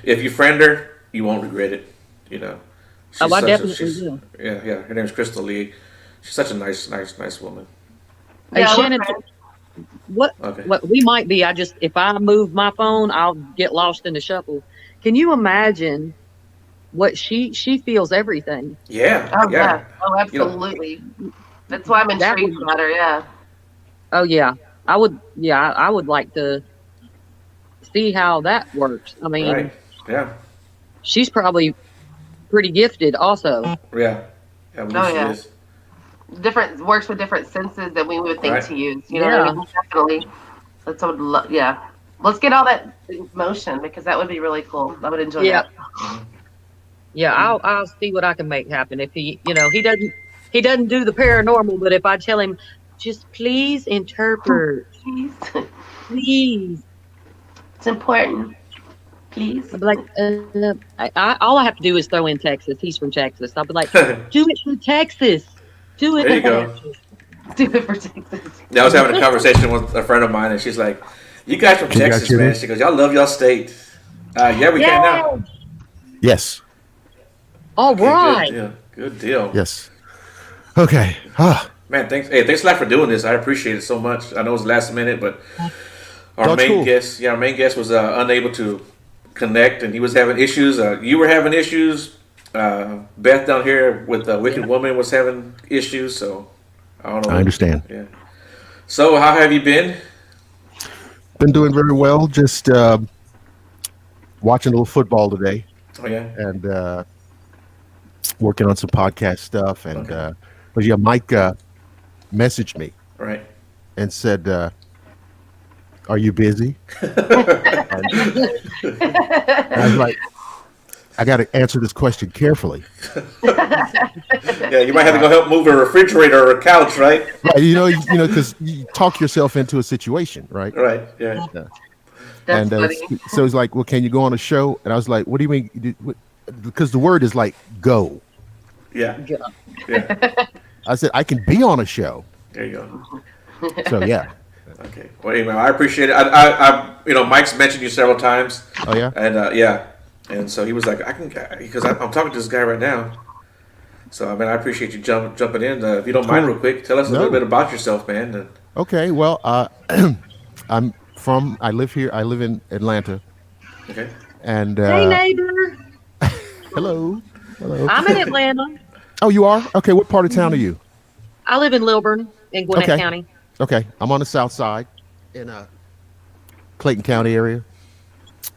If you friend her, you won't regret it. You know. I definitely will. Yeah. Her name is Crystal Lee. She's such a nice woman. Hey, Shannon, what we might be, if I move my phone, I'll get lost in the shuffle. Can you imagine what she feels everything? Yeah. Oh yeah. Oh, absolutely. That's why I'm intrigued about her. Yeah. Oh yeah. I would like to see how that works. I mean, right. Yeah. She's probably pretty gifted also. Yeah. I believe she is. Works with different senses that we would think to use. You know Yeah. what I mean? Definitely. That's what I would love. Yeah. Let's get all that in motion because that would be really cool. I would enjoy that. Yeah, I'll see what I can make happen. If he doesn't do the paranormal, but if I tell him, just please interpret, please, it's important. Please. I'll be like, all I have to do is throw in Texas. He's from Texas. I'll be like, do it for Texas. Do it. There you go. Do it for Texas. Yeah, I was having a conversation with a friend of mine, and she's like, "You guys from Texas, man?" She goes, "Y'all love y'all state." Yeah, we can now. Yes. All right. Good deal. Yes. Okay. Man, thanks a lot for doing this. I appreciate it so much. I know it's last minute, but our main guest was unable to connect, and he was having issues. You were having issues. Beth down here with the Wicked Woman was having issues, so I don't know. I understand. Yeah. So, how have you been? Been doing very well. Just watching a little football today. Oh yeah. And working on some podcast stuff. And but yeah, Mike messaged me. Right. And said, "Are you busy?" And I was like, I got to answer this question carefully. Yeah, you might have to go help move a refrigerator or a couch, right? Right, you know, because you talk yourself into a situation, right? Right. Yeah. That's funny. So he's like, "Well, can you go on a show?" And I was like, "What do you mean?" Because the word is like "go." Yeah. I said, "I can be on a show." There you go. So yeah. Okay. Well, anyway, I appreciate it. I Mike's mentioned you several times. Oh yeah. And and so he was like, because I'm talking to this guy right now. So I mean, I appreciate you jumping in. If you don't mind, real quick, tell us a little bit about yourself, man. Okay. Well, I live here. I live in Atlanta. Okay. And hey, neighbor. Hello. I'm in Atlanta. Oh, you are? Okay. What part of town are you? I live in Lilburn in Gwinnett County. Okay. I'm on the south side in Clayton County area.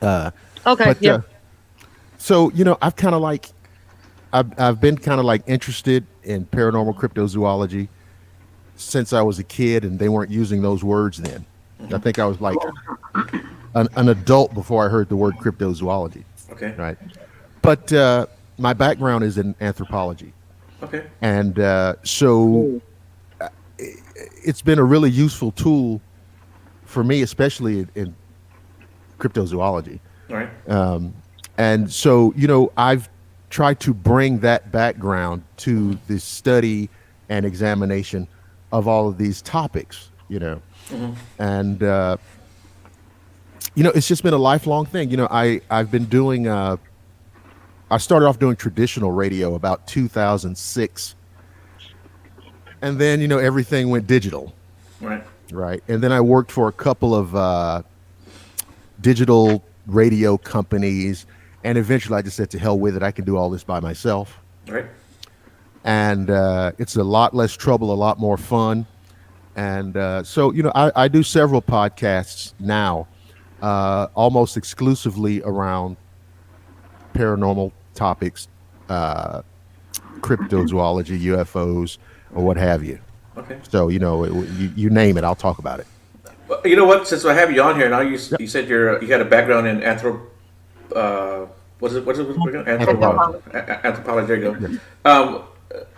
Okay. But Yeah. so I've kind of like I've been kind of like interested in paranormal cryptozoology since I was a kid, and they weren't using those words then. I think I was like an adult before I heard the word cryptozoology. Okay. Right. But my background is in anthropology, Okay. and so it's been a really useful tool for me, especially in cryptozoology. All right. And so, I've tried to bring that background to the study and examination of all of these topics, and, it's just been a lifelong thing. I've been doing, I started off doing traditional radio about 2006. And then, everything went digital. Right. Right. And then I worked for a couple of digital radio companies. And eventually I just said, to hell with it. I can do all this by myself. Right. And it's a lot less trouble, a lot more fun. And so, I do several podcasts now, almost exclusively around paranormal topics, cryptozoology, UFOs, or what have you. Okay. So, you name it, I'll talk about it. Well, you know what? Since I have you on here now, you said you had a background in What's it? Anthropology. Anthropology. There you go.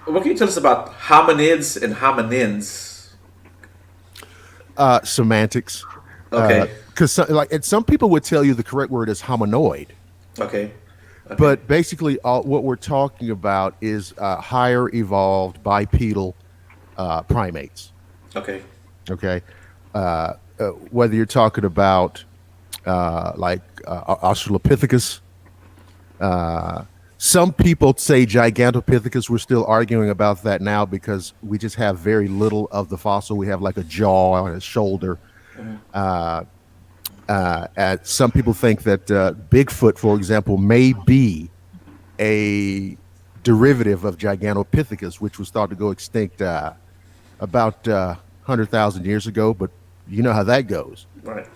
What can you tell us about hominids and hominins? Semantics. Okay. Because some people would tell you the correct word is hominoid. Okay. But basically, what we're talking about is higher evolved bipedal primates. Okay. Okay. Whether you're talking about Australopithecus, some people say Gigantopithecus. We're still arguing about that now because we just have very little of the fossil. We have like a jaw and a shoulder. Some people think that Bigfoot, for example, may be a derivative of Gigantopithecus, which was thought to go extinct about 100,000 years ago. But you know how that goes. Right.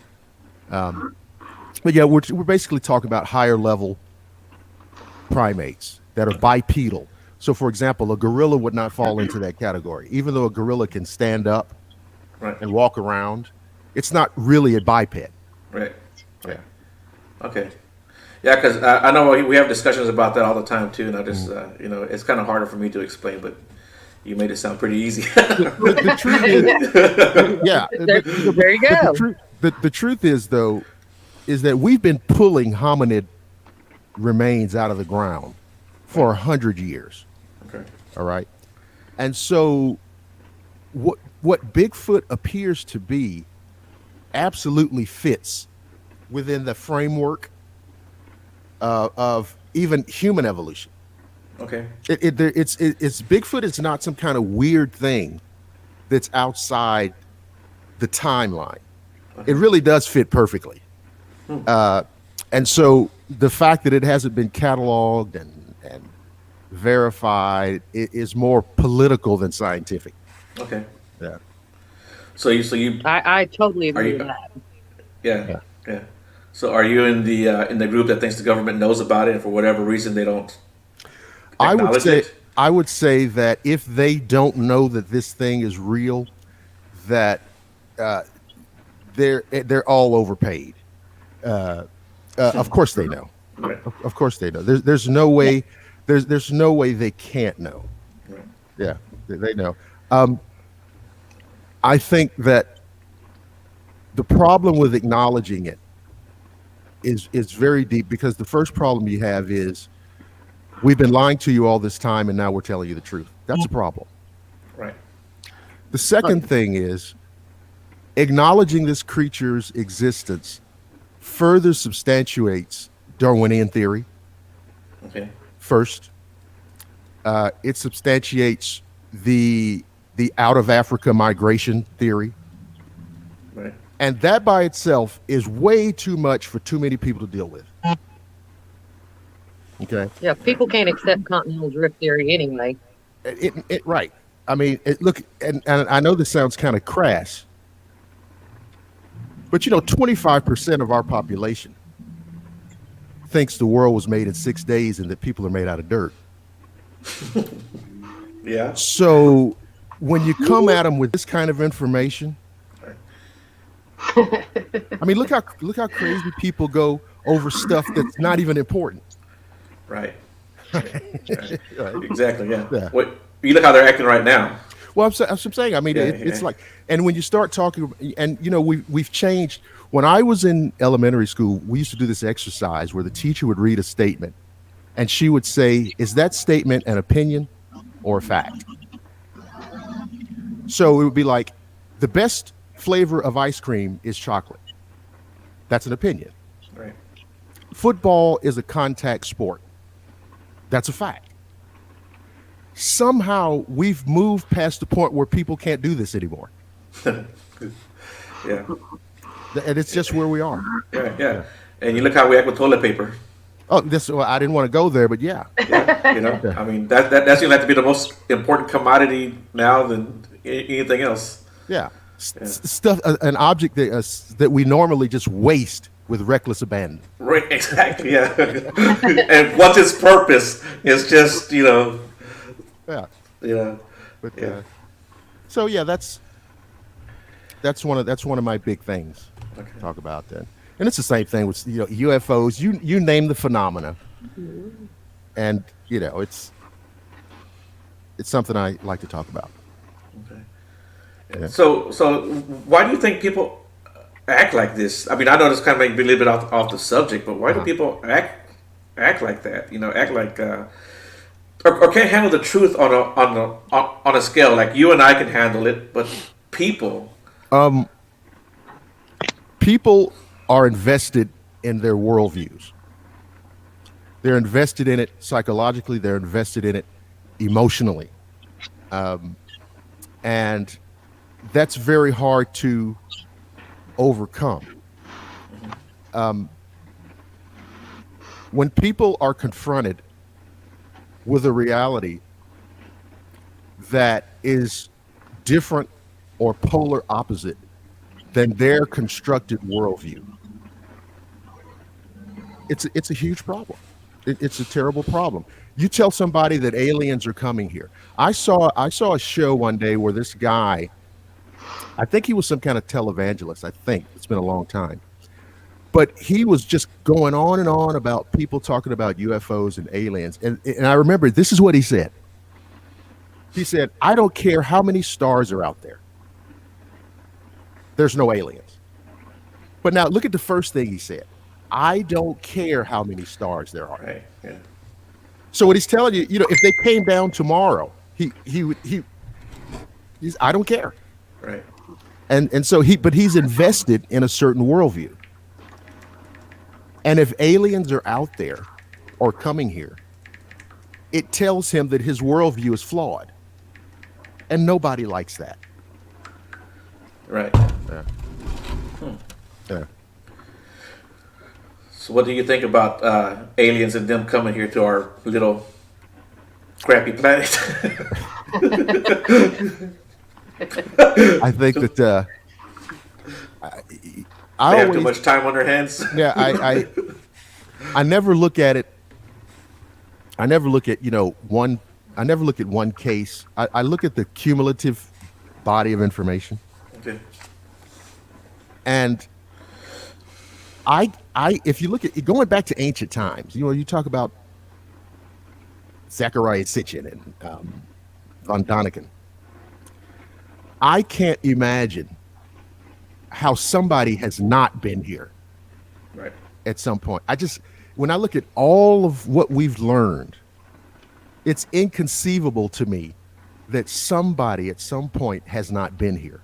But yeah, we're basically talking about higher level primates that are bipedal. So, for example, a gorilla would not fall into that category, even though a gorilla can stand up and walk around. It's not really a biped. Right. Yeah. Okay. Yeah, because I know we have discussions about that all the time too, and I just it's kind of harder for me to explain, but you made it sound pretty easy. The truth is, yeah. There you go. The truth is, though, is that we've been pulling hominid remains out of the ground for 100 years. Okay. All right. And so what Bigfoot appears to be absolutely fits within the framework of even human evolution. Okay. It's Bigfoot is not some kind of weird thing that's outside the timeline. Okay. It really does fit perfectly. And so the fact that it hasn't been cataloged and verified is more political than scientific. Okay. Yeah. So you I totally agree with that. Yeah. So are you in the group that thinks the government knows about it and for whatever reason they don't acknowledge it? I would say that if they don't know that this thing is real, that they're all overpaid. Of course they know. Right. Of course they know. There's no way. There's no way they can't know. Right. Yeah, they know. I think that the problem with acknowledging it is very deep, because the first problem you have is we've been lying to you all this time and now we're telling you the truth. That's a problem. Right. The second thing is acknowledging this creature's existence further substantiates Darwinian theory. Okay. First, it substantiates the out of Africa migration theory. Right. And that by itself is way too much for too many people to deal with. Okay. Yeah, people can't accept continental drift theory anyway. Right. I mean, look, and I know this sounds kind of crass, but 25% of our population thinks the world was made in 6 days and that people are made out of dirt. Yeah. So when you come at them with this kind of information, I mean, look how crazy people go over stuff that's not even important. Right. Right. Exactly. Yeah. Yeah. What you look how they're acting right now. Well, I'm saying. I mean, it's like, and when you start talking, and we've changed. When I was in elementary school, we used to do this exercise where the teacher would read a statement, and she would say, "Is that statement an opinion or a fact?" So it would be like, the best flavor of ice cream is chocolate. That's an opinion. Right. Football is a contact sport. That's a fact. Somehow we've moved past the point where people can't do this anymore. Yeah. And it's just where we are. Yeah. And you look how we act with toilet paper. Oh, well, I didn't want to go there, but yeah. Yeah. I mean, that's going to have to be the most important commodity now than anything else. Yeah. Stuff, an object that we normally just waste with reckless abandon. Right, exactly, yeah. And what's its purpose? It's just, Yeah. But so yeah, that's one of my big things to talk about then. And it's the same thing with UFOs. You name the phenomena, and it's something I like to talk about. Okay. Yeah. So why do you think people act like this? I mean, I know this kind of makes me a little bit off the subject, but why do people act like that? Act like or can't handle the truth on a scale like you and I can handle it, but people are invested in their worldviews. They're invested in it psychologically. They're invested in it emotionally, and that's very hard to overcome. When people are confronted with a reality that is different or polar opposite than their constructed worldview, it's a huge problem. It's a terrible problem. You tell somebody that aliens are coming here. I saw a show one day where this guy, I think he was some kind of televangelist. I think it's been a long time, but he was just going on and on about people talking about UFOs and aliens. And I remember this is what he said. He said, "I don't care how many stars are out there. There's no aliens." But now look at the first thing he said. "I don't care how many stars there are." Right. Yeah. So what he's telling you, if they came down tomorrow, he's I don't care. Right. And so he's invested in a certain worldview. And if aliens are out there or coming here, it tells him that his worldview is flawed. And nobody likes that. Right. Yeah. Yeah. So what do you think about aliens and them coming here to our little crappy planet? I think that They have too much time on their hands. Yeah, I never look at it. I never look at one. I never look at one case. I look at the cumulative body of information. Okay. And if you look at going back to ancient times, you talk about Zechariah Sitchin and von Daniken. I can't imagine how somebody has not been here Right. at some point. When I look at all of what we've learned, it's inconceivable to me that somebody at some point has not been here.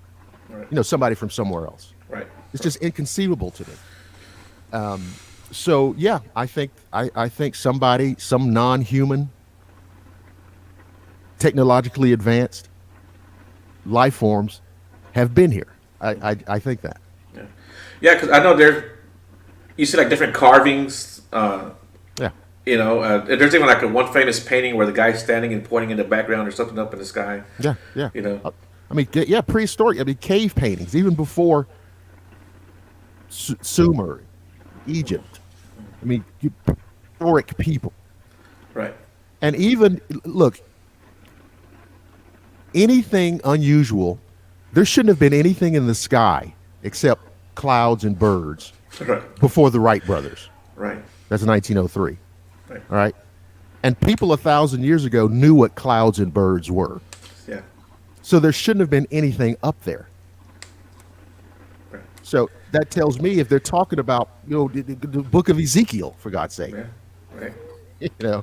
Right. Somebody from somewhere else. Right. It's just inconceivable to me. So yeah, I think some non-human, technologically advanced life forms have been here. I think that. Yeah, because I know you see like different carvings. Yeah. There's even like one famous painting where the guy's standing and pointing in the background or something up in the sky. Yeah. I mean, prehistoric. I mean, cave paintings, even before Sumer, Egypt. I mean, historic people. Right. And even, look, anything unusual, there shouldn't have been anything in the sky except clouds and birds Right. before the Wright brothers. Right. That's 1903. Right. All right. And people 1,000 years ago knew what clouds and birds were. Yeah. So there shouldn't have been anything up there. Right. So that tells me if they're talking about, the book of Ezekiel, for God's sake, Yeah. Right. yeah.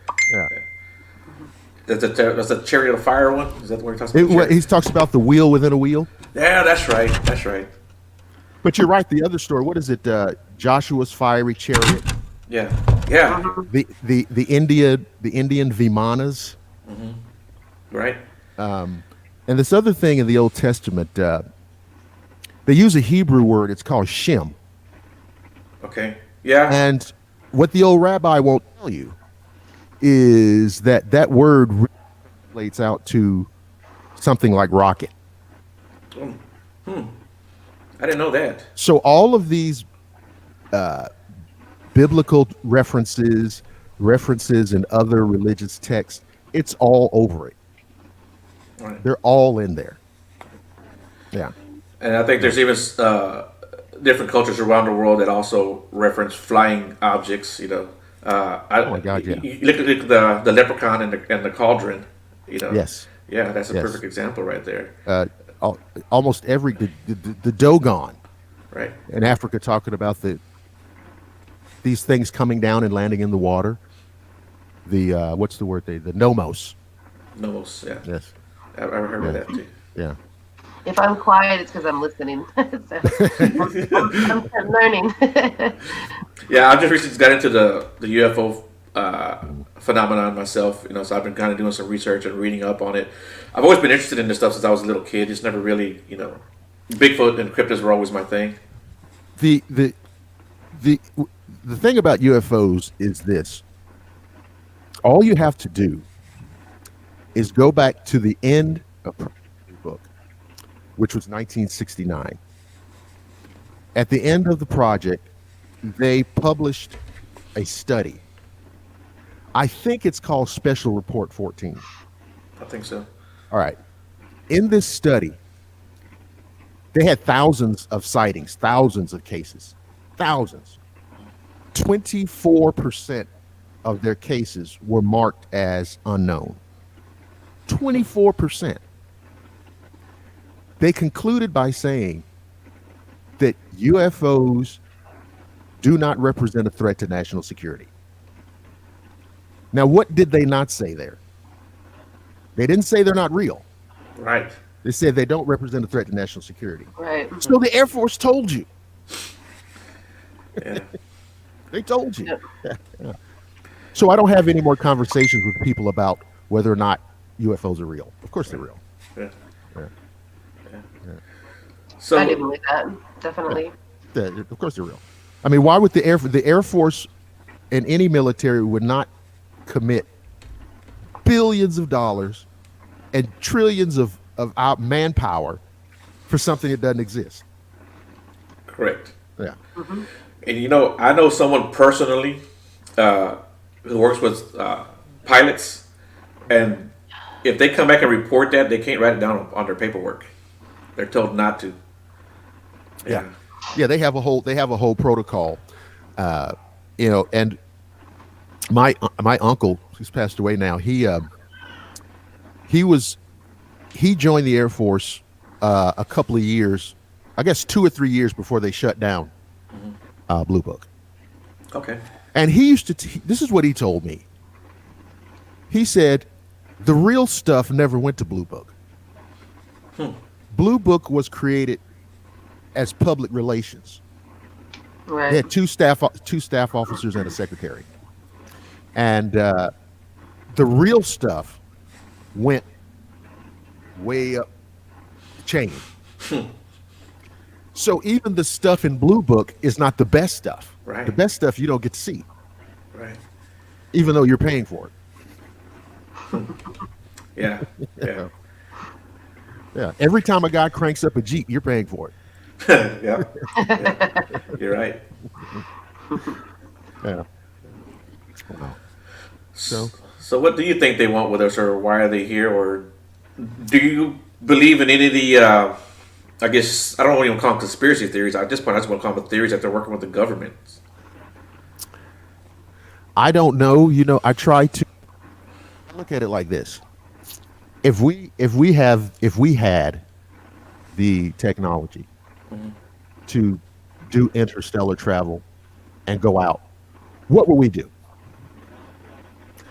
That's a chariot of fire one. Is that the word he talks about? He talks about the wheel within a wheel. Yeah, that's right. That's right. But you're right. The other story, what is it? Joshua's fiery chariot. Yeah. Yeah. The Indian Vimanas. Right. And this other thing in the Old Testament, they use a Hebrew word. It's called Shem. Okay. Yeah. And what the old rabbi won't tell you is that word relates out to something like rocket. I didn't know that. So all of these biblical references in other religious texts, it's all over it. Right. They're all in there. Yeah. And I think there's even different cultures around the world that also reference flying objects. Oh my God, yeah. You look at the leprechaun and the cauldron. Yes. Yeah, that's a Yes. perfect example right there. Almost every the Dogon Right. in Africa talking about these things coming down and landing in the water. The what's the word? The nomos. Nomos. Yeah. Yes. I've heard of that too. Yeah. If I'm quiet, it's because I'm listening. So, I'm learning. Yeah, I just recently got into the UFO phenomenon myself. So I've been kind of doing some research and reading up on it. I've always been interested in this stuff since I was a little kid. Just never really, Bigfoot and cryptids were always my thing. The thing about UFOs is this. All you have to do is go back to the end of the book, which was 1969. At the end of the project, they published a study. I think it's called Special Report 14. I think so. All right. In this study, they had thousands of sightings, thousands of cases, thousands. 24% of their cases were marked as unknown. 24%. They concluded by saying that UFOs do not represent a threat to national security. Now, what did they not say there? They didn't say they're not real. Right. They said they don't represent a threat to national security. Right. So the Air Force told you. Yeah. They told you. Yep. Yeah. So I don't have any more conversations with people about whether or not UFOs are real. Of course they're real. Yeah. Yeah. I So do believe that. Definitely. Yeah, of course they're real. I mean, why would the Air Force and any military would not commit billions of dollars and trillions of manpower for something that doesn't exist? correct. Yeah. And I know someone personally who works with pilots, and if they come back and report that, they can't write it down on their paperwork. They're told not to. Yeah. Yeah, they have a whole protocol. And my uncle, who's passed away now, he joined the Air Force a couple of years, I guess 2 or 3 years before they shut down Blue Book. Okay. And he used to this is what he told me. He said the real stuff never went to Blue Book. Blue Book was created as public relations. Right. They had two staff officers and a secretary. And the real stuff went way up the chain. So even the stuff in Blue Book is not the best stuff. Right. The best stuff you don't get to see, Right. even though you're paying for it. Yeah. Yeah. Yeah. Every time a guy cranks up a Jeep, you're paying for it. Yeah. You're right. Yeah. Wow. So So what do you think they want with us, or why are they here, or do you believe in any of the? I guess I don't even call them conspiracy theories. At this point, I just want to call them theories that they're working with the government. I don't know. I try to look at it like this. If we had the technology to do interstellar travel and go out, what would we do?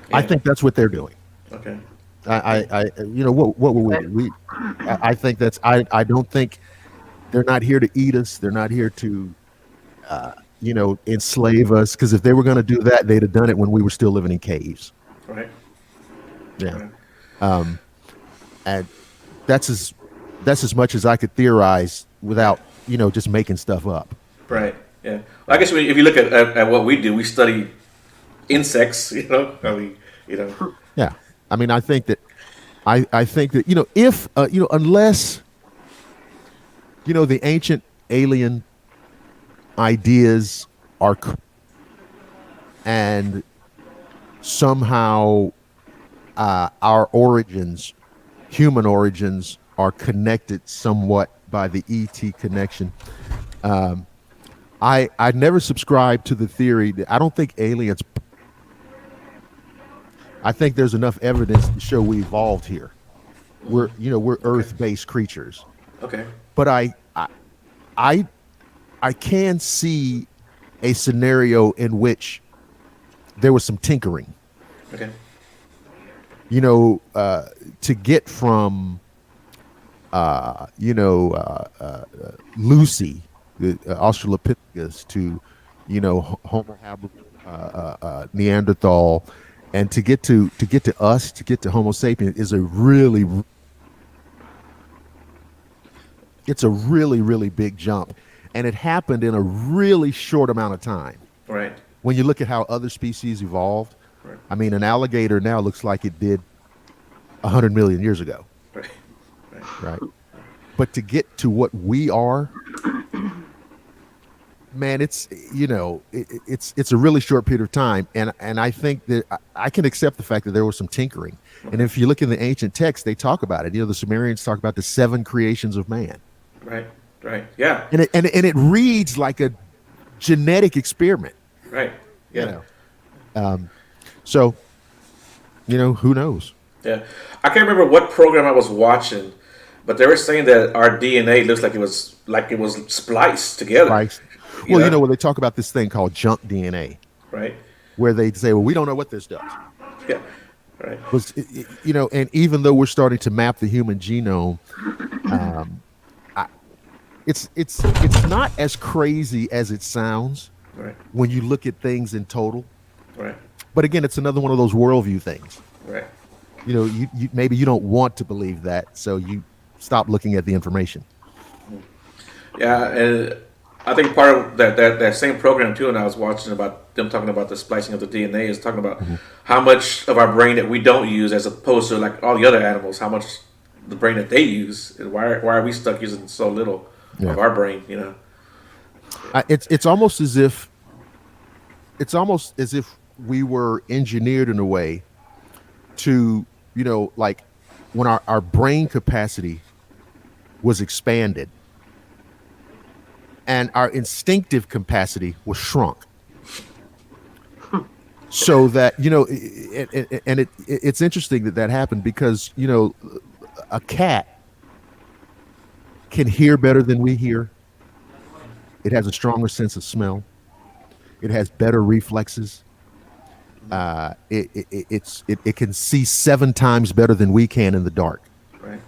Yeah. I think that's what they're doing. Okay. What would we do? I think I don't think they're not here to eat us. They're not here to, enslave us. Because if they were going to do that, they'd have done it when we were still living in caves. Right. Yeah. And that's as much as I could theorize without, just making stuff up. Right. Yeah. Well, I guess if you look at what we do, we study insects. Yeah. I mean, I think that, if, unless, the ancient alien ideas are, and somehow our origins, human origins, are connected somewhat by the ET connection. I never subscribed to the theory that I don't think aliens. I think there's enough evidence to show we evolved here. We're Earth-based creatures. Okay. But I can see a scenario in which there was some tinkering. Okay. To get from Lucy, the Australopithecus, to Homo habilis, Neanderthal, and to get to us, to get to Homo sapien, is it's a really big jump, and it happened in a really short amount of time. Right. When you look at how other species evolved, Right. I mean, an alligator now looks like it did 100 million years ago. Right. Right. But to get to what we are, man, it's a really short period of time, and I think that I can accept the fact that there was some tinkering. And if you look in the ancient texts, they talk about it. The Sumerians talk about the 7 creations of man. Right. Right. Yeah. And it reads like a genetic experiment. Right. Yeah. So, who knows? Yeah. I can't remember what program I was watching, but they were saying that our DNA looks like it was spliced together. Right. Well, when they talk about this thing called junk DNA, right? Where they say, well, we don't know what this does. Yeah. Right. And even though we're starting to map the human genome, it's not as crazy as it sounds. Right. When you look at things in total. Right. But again, it's another one of those worldview things. Right. You maybe you don't want to believe that, so you stop looking at the information. Yeah, and I think part of that same program too, and I was watching about them talking about the splicing of the DNA, is talking about how much of our brain that we don't use, as opposed to like all the other animals, how much the brain that they use, and why are we stuck using so little of our brain? It's almost as if we were engineered in a way to, like when our brain capacity was expanded and our instinctive capacity was shrunk. So that, it's interesting that happened because, a cat can hear better than we hear. It has a stronger sense of smell. It has better reflexes. It can see 7 times better than we can in the dark. Right.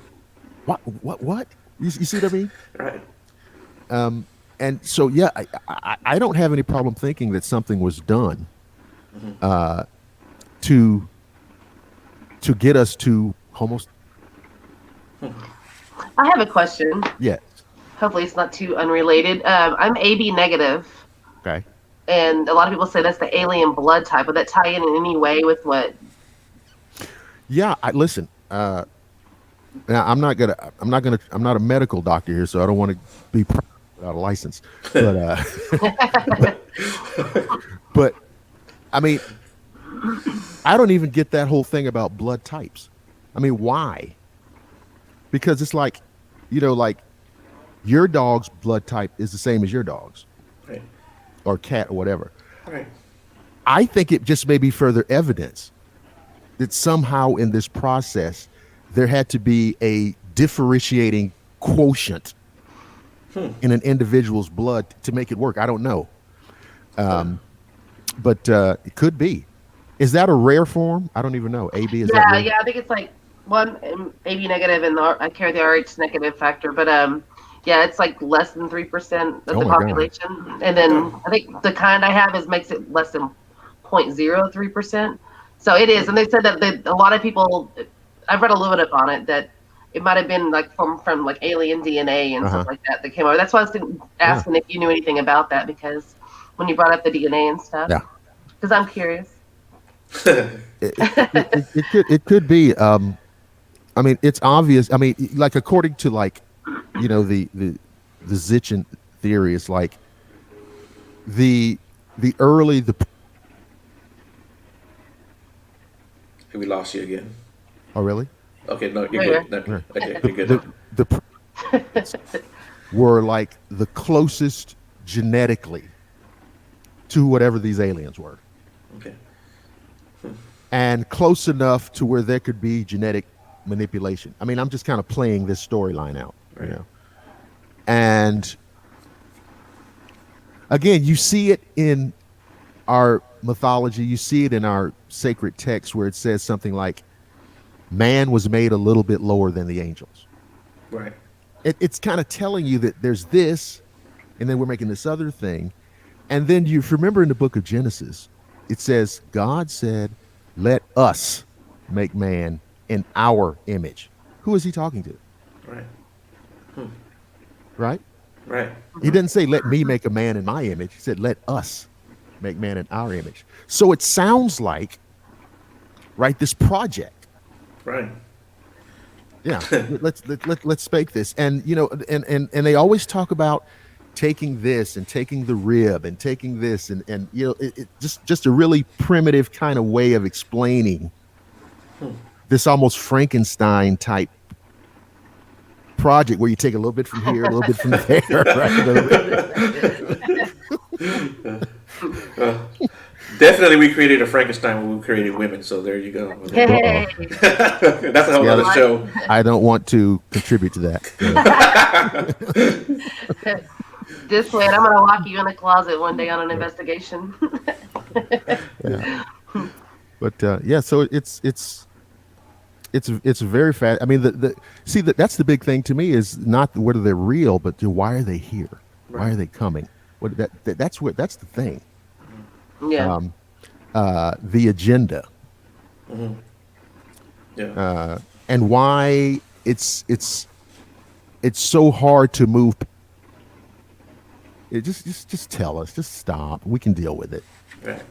What? You see what I mean? Right. And so, yeah, I don't have any problem thinking that something was done to get us to almost. I have a question. Yes. Hopefully it's not too unrelated. I'm AB negative. Okay. And a lot of people say that's the alien blood type. Would that tie in any way with what? Yeah, listen. Now I'm not a medical doctor here, so I don't want to be without a license. But but I mean, I don't even get that whole thing about blood types. I mean, why? Because it's like, like your dog's blood type is the same as your dog's, Right. or cat or whatever. Right. I think it just may be further evidence that somehow in this process there had to be a differentiating quotient in an individual's blood to make it work. I don't know, but it could be. Is that a rare form? I don't even know. AB is that rare? Yeah. I think it's like one AB negative, and I carry the RH negative factor, but yeah, it's like less than 3% of the population. God. And then I think the kind I have makes it less than 0.03%. So it is, and they said that a lot of people. I've read a little bit on it that it might have been like from like alien DNA and stuff like that came over. That's why I was asking if you knew anything about that, because when you brought up the DNA and stuff. Yeah. Because I'm curious. it could be. I mean, it's obvious. I mean, like according to the Zitchin theory, it's like the early. We lost you again. Oh, really? Okay, no, you're good. No, okay, you're good. The were like the closest genetically to whatever these aliens were. Okay. And close enough to where there could be genetic manipulation. I mean, I'm just kind of playing this storyline out, right. And again, you see it in our mythology, you see it in our sacred text where it says something like, man was made a little bit lower than the angels. Right. It's kind of telling you that there's this, and then we're making this other thing. And then you remember in the book of Genesis, it says, God said, let us make man in our image. Who is he talking to? Right. Right? Right. He didn't say, let me make a man in my image. He said, let us make man in our image. So it sounds like, right, this project. Right. Yeah. let's make this. And, and they always talk about taking this and taking the rib and taking this and it just a really primitive kind of way of explaining this almost Frankenstein type project where you take a little bit from here, a little bit from there. Right? Definitely, we created a Frankenstein when we created women. So there you go. Hey. That's a whole other show. I don't want to contribute to that. Just wait, I'm gonna lock you in a closet one day on an investigation. Yeah. But so it's very fast. I mean, that's the big thing to me is not whether they're real, but why are they here? Right. Why are they coming? That's the thing. Yeah. The agenda. Mm-hmm. Yeah. And why it's so hard to move. Just tell us. Just stop. We can deal with it. Right.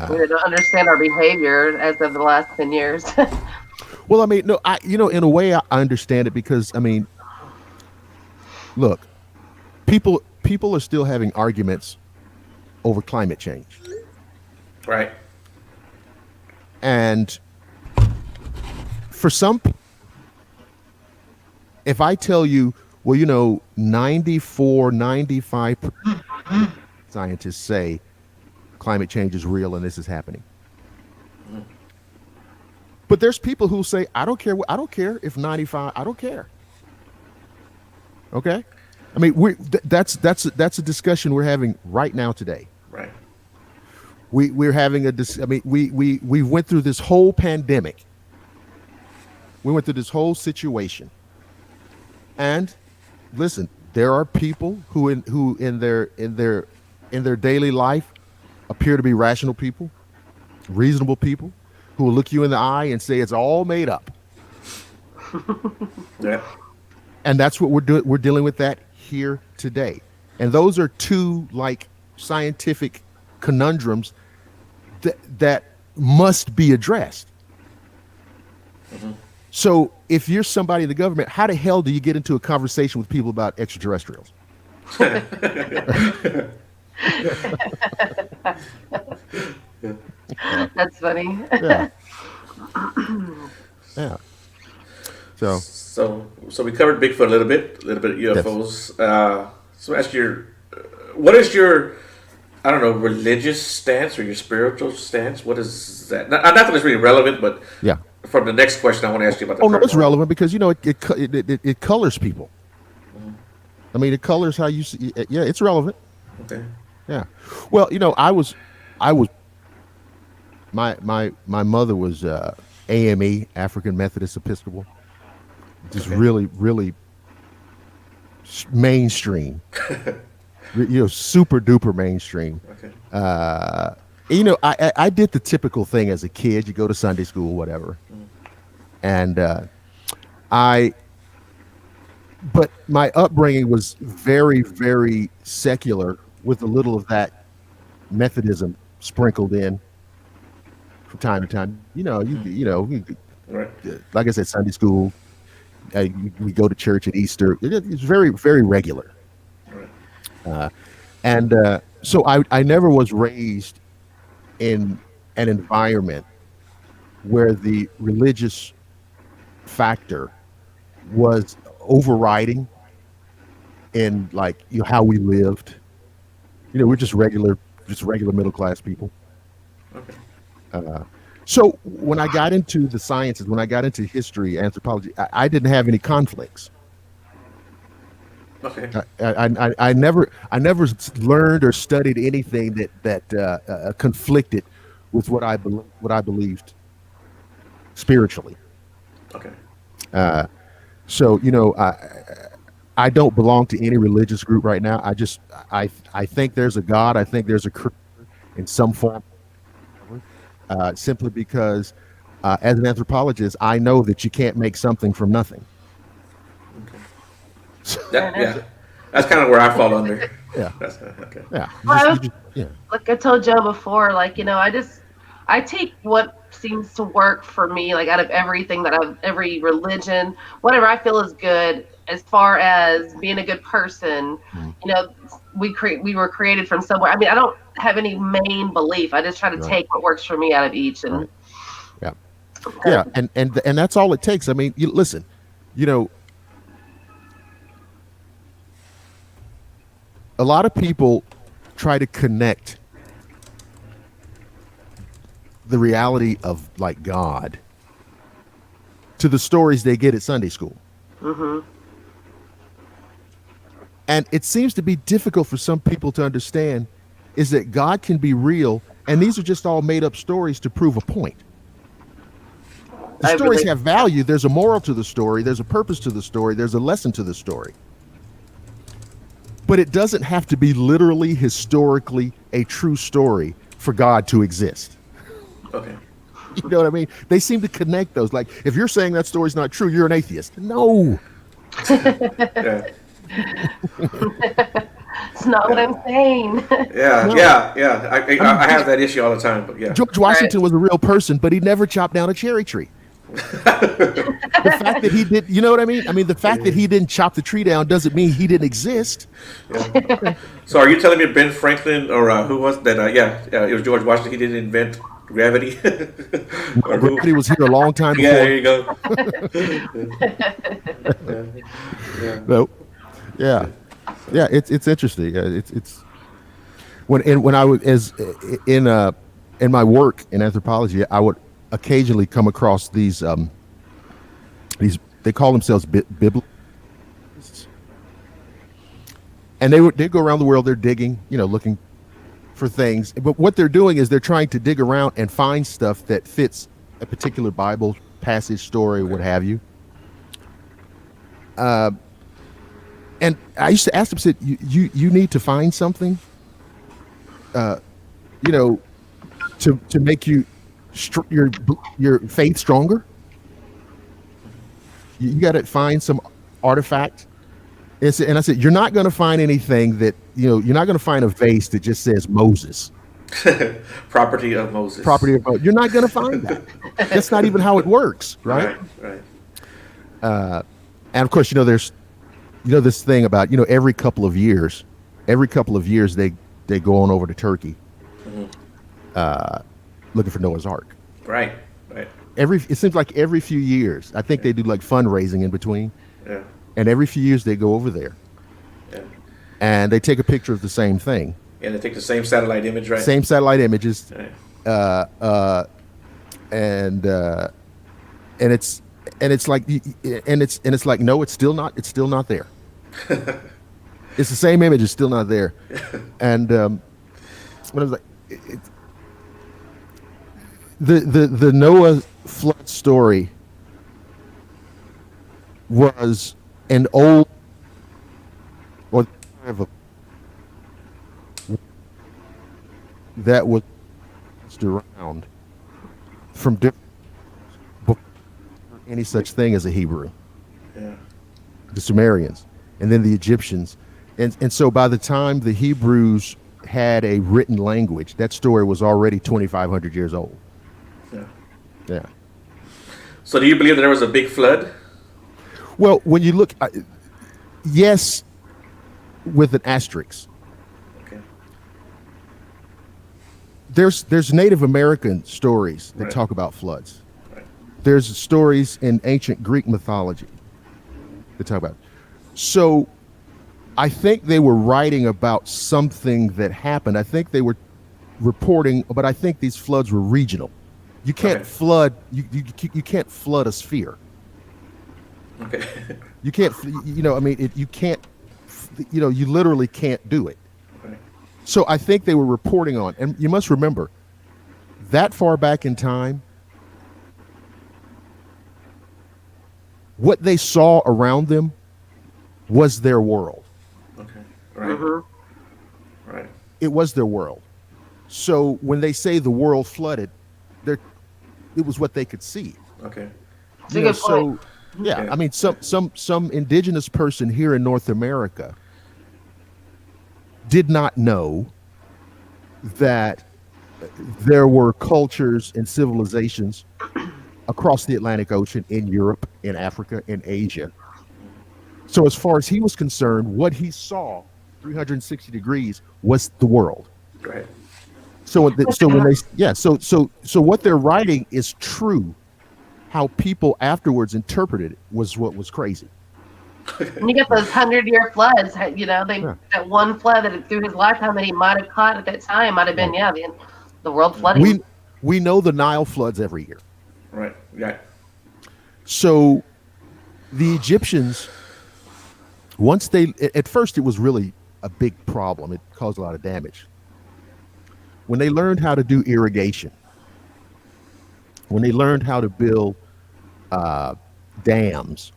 We don't understand our behavior as of the last 10 years. Well, I mean, no, in a way, I understand it because, I mean, look, people are still having arguments over climate change. Right. And for some, if I tell you, well, 95 scientists say climate change is real and this is happening. But there's people who say, I don't care if 95, I don't care. Okay? I mean, that's a discussion we're having right now today. Right. We're having we went through this whole pandemic. We went through this whole situation. And listen, there are people who in their daily life appear to be rational people, reasonable people, who will look you in the eye and say it's all made up. Yeah. And that's what we're dealing with that here today. And those are two like scientific conundrums that must be addressed. Mm-hmm. So if you're somebody in the government, how the hell do you get into a conversation with people about extraterrestrials? That's funny. Yeah. Yeah. So So we covered Bigfoot a little bit of yes. UFOs. So ask what is your, I don't know, religious stance or your spiritual stance? What is that? Not that it's really relevant, but Yeah. from the next question, I want to ask you about the Oh no, it's paranormal. relevant because it colors people. I mean, it colors how you see. Yeah, it's relevant. Okay. Yeah. Well, I was my mother was AME, African Methodist Episcopal, just Okay. really mainstream. Super duper mainstream. Okay. I did the typical thing as a kid. You go to Sunday school, whatever, and but my upbringing was very, very secular with a little of that Methodism sprinkled in from time to time. Right. Like I said, Sunday school. We go to church at Easter. It's very, very regular. Right. And so I never was raised in an environment where the religious factor was overriding in like how we lived. We're just regular middle class people. Okay. So when I got into the sciences, when I got into history, anthropology, I didn't have any conflicts. Okay. I never learned or studied anything that conflicted with what I believed spiritually. Okay. So I don't belong to any religious group right now. I think there's a God. I think there's a creator in some form. Simply because, as an anthropologist, I know that you can't make something from nothing. Yeah. That's kind of where I fall under. Yeah. Okay. Yeah. Well, Yeah. like I told Joe before, I take what seems to work for me, like out of everything every religion, whatever I feel is good as far as being a good person. We were created from somewhere. I mean, I don't have any main belief. I just try to take what works for me out of each. And yeah, yeah, and that's all it takes. I mean, listen, a lot of people try to connect the reality of like God to the stories they get at Sunday school. Mm-hmm. And it seems to be difficult for some people to understand is that God can be real, and these are just all made up stories to prove a point. The stories have value. There's a moral to the story. There's a purpose to the story. There's a lesson to the story. But it doesn't have to be literally, historically, a true story for God to exist. Okay. You know what I mean? They seem to connect those. Like, if you're saying that story's not true, you're an atheist. No. Yeah. It's not what I'm saying. Yeah, No. yeah. I have that issue all the time, but yeah. George Washington was a real person, but he never chopped down a cherry tree. The fact that he did, you know what I mean? I mean, the fact that he didn't chop the tree down doesn't mean he didn't exist. Yeah. So are you telling me Ben Franklin or who was that? It was George Washington. He didn't invent gravity. Or who? Gravity was here a long time before. Yeah, there you go. Yeah. No. Yeah. Yeah, it's interesting. It's when I was in my work in anthropology, I would occasionally come across these they call themselves biblists, and they go around the world. They're digging, looking for things. But what they're doing is they're trying to dig around and find stuff that fits a particular Bible passage, story, what have you. And I used to ask them, said, you need to find something, to make your faith stronger. You got to find some artifact. And I said, you're not going to find anything that, you're not going to find a vase that just says Moses. Property of Moses. You're not going to find that. That's not even how it works, right? Right. And of course, there's, this thing about, every couple of years they go on over to Turkey. Mm-hmm. looking for Noah's Ark. Right. Right. It seems like every few years. I think they do like fundraising in between, Yeah. and every few years they go over there Yeah. and they take a picture of the same thing, And they take the same satellite image, right? same satellite images, Right. and it's like no, it's still not there. It's the same image, it's still not there, and when I was like, the Noah flood story was an old, or that was around from different before any such thing as a Hebrew. Yeah. The Sumerians, and then the Egyptians, and so by the time the Hebrews had a written language, that story was already 2,500 years old. Yeah. Yeah. So do you believe that there was a big flood? Well, when you look, yes, with an asterisk. Okay. There's Native American stories that Right. talk about floods. Right. There's stories in ancient Greek mythology that talk about it. So I think they were writing about something that happened. I think they were reporting, but I think these floods were regional. You can't Okay. flood. You can't flood a sphere. Okay. You can't. I mean, you can't. You literally can't do it. Right. So I think they were reporting on, and you must remember, that far back in time, what they saw around them was their world. Okay. Right. Right. It was their world. So when they say the world flooded, it was what they could see. Okay. It's a good point. Yeah, Yeah. I mean, some indigenous person here in North America did not know that there were cultures and civilizations across the Atlantic Ocean, in Europe, in Africa, in Asia. So as far as he was concerned, what he saw 360 degrees was the world. Right. So what they're writing is true. How people afterwards interpreted it was what was crazy. And you get those 100-year floods. That one flood that through his lifetime that he might have caught at that time might have been the world flooding. We know the Nile floods every year. Right. Yeah. So the Egyptians, at first it was really a big problem. It caused a lot of damage. When they learned how to do irrigation, when they learned how to build dams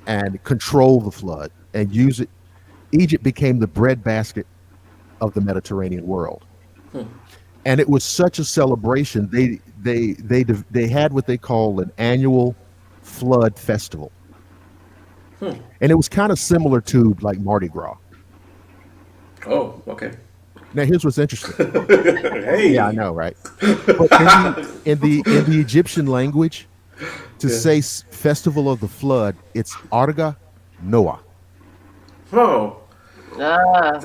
and control the flood and use it, Egypt became the breadbasket of the Mediterranean world. And it was such a celebration. They had what they call an annual flood festival. And it was kind of similar to like Mardi Gras. Oh, okay. Now here's what's interesting. Hey. Yeah, I know, right? But in the Egyptian language, to say festival of the flood, it's Arga Noah. Oh. Ah,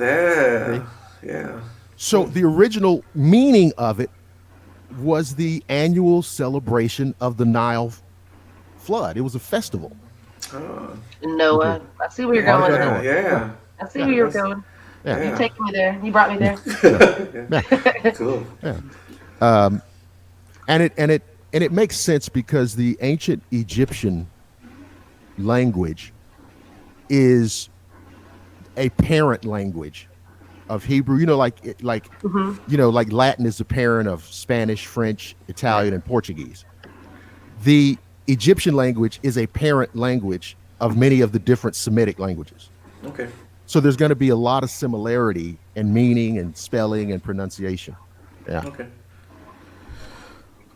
Yeah. So the original meaning of it was the annual celebration of the Nile flood. It was a festival. Noah. I see where you're going. Yeah. Yeah. I see where you're going. Yeah. You taking me there. You brought me there. Cool. And it makes sense because the ancient Egyptian language is a parent language of Hebrew. Like Latin is the parent of Spanish, French, Italian, and Portuguese. The Egyptian language is a parent language of many of the different Semitic languages. Okay. So there's going to be a lot of similarity in meaning and spelling and pronunciation. Yeah. Okay.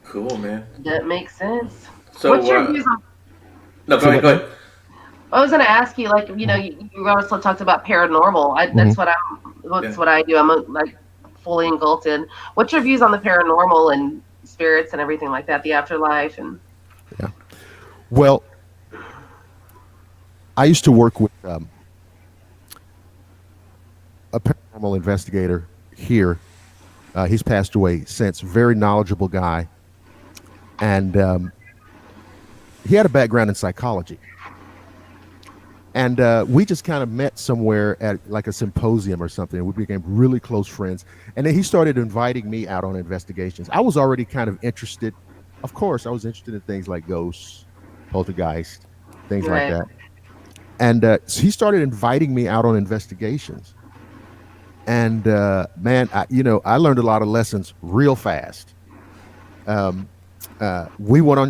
Cool, man. That makes sense. So, What's your views on? No, go ahead. I was going to ask you, you also talked about paranormal. That's what I do. I'm like fully engulfed in. What's your views on the paranormal and spirits and everything like that, the afterlife and? Yeah. Well, I used to work with a paranormal investigator here He's passed away since. Very knowledgeable guy, and he had a background in psychology. And we just kind of met somewhere at like a symposium or something. We became really close friends. And then he started inviting me out on investigations. I was already kind of interested. Of course, I was interested in things like ghosts, poltergeist, things like that. And so he started inviting me out on investigations. And man, I learned a lot of lessons real fast. We went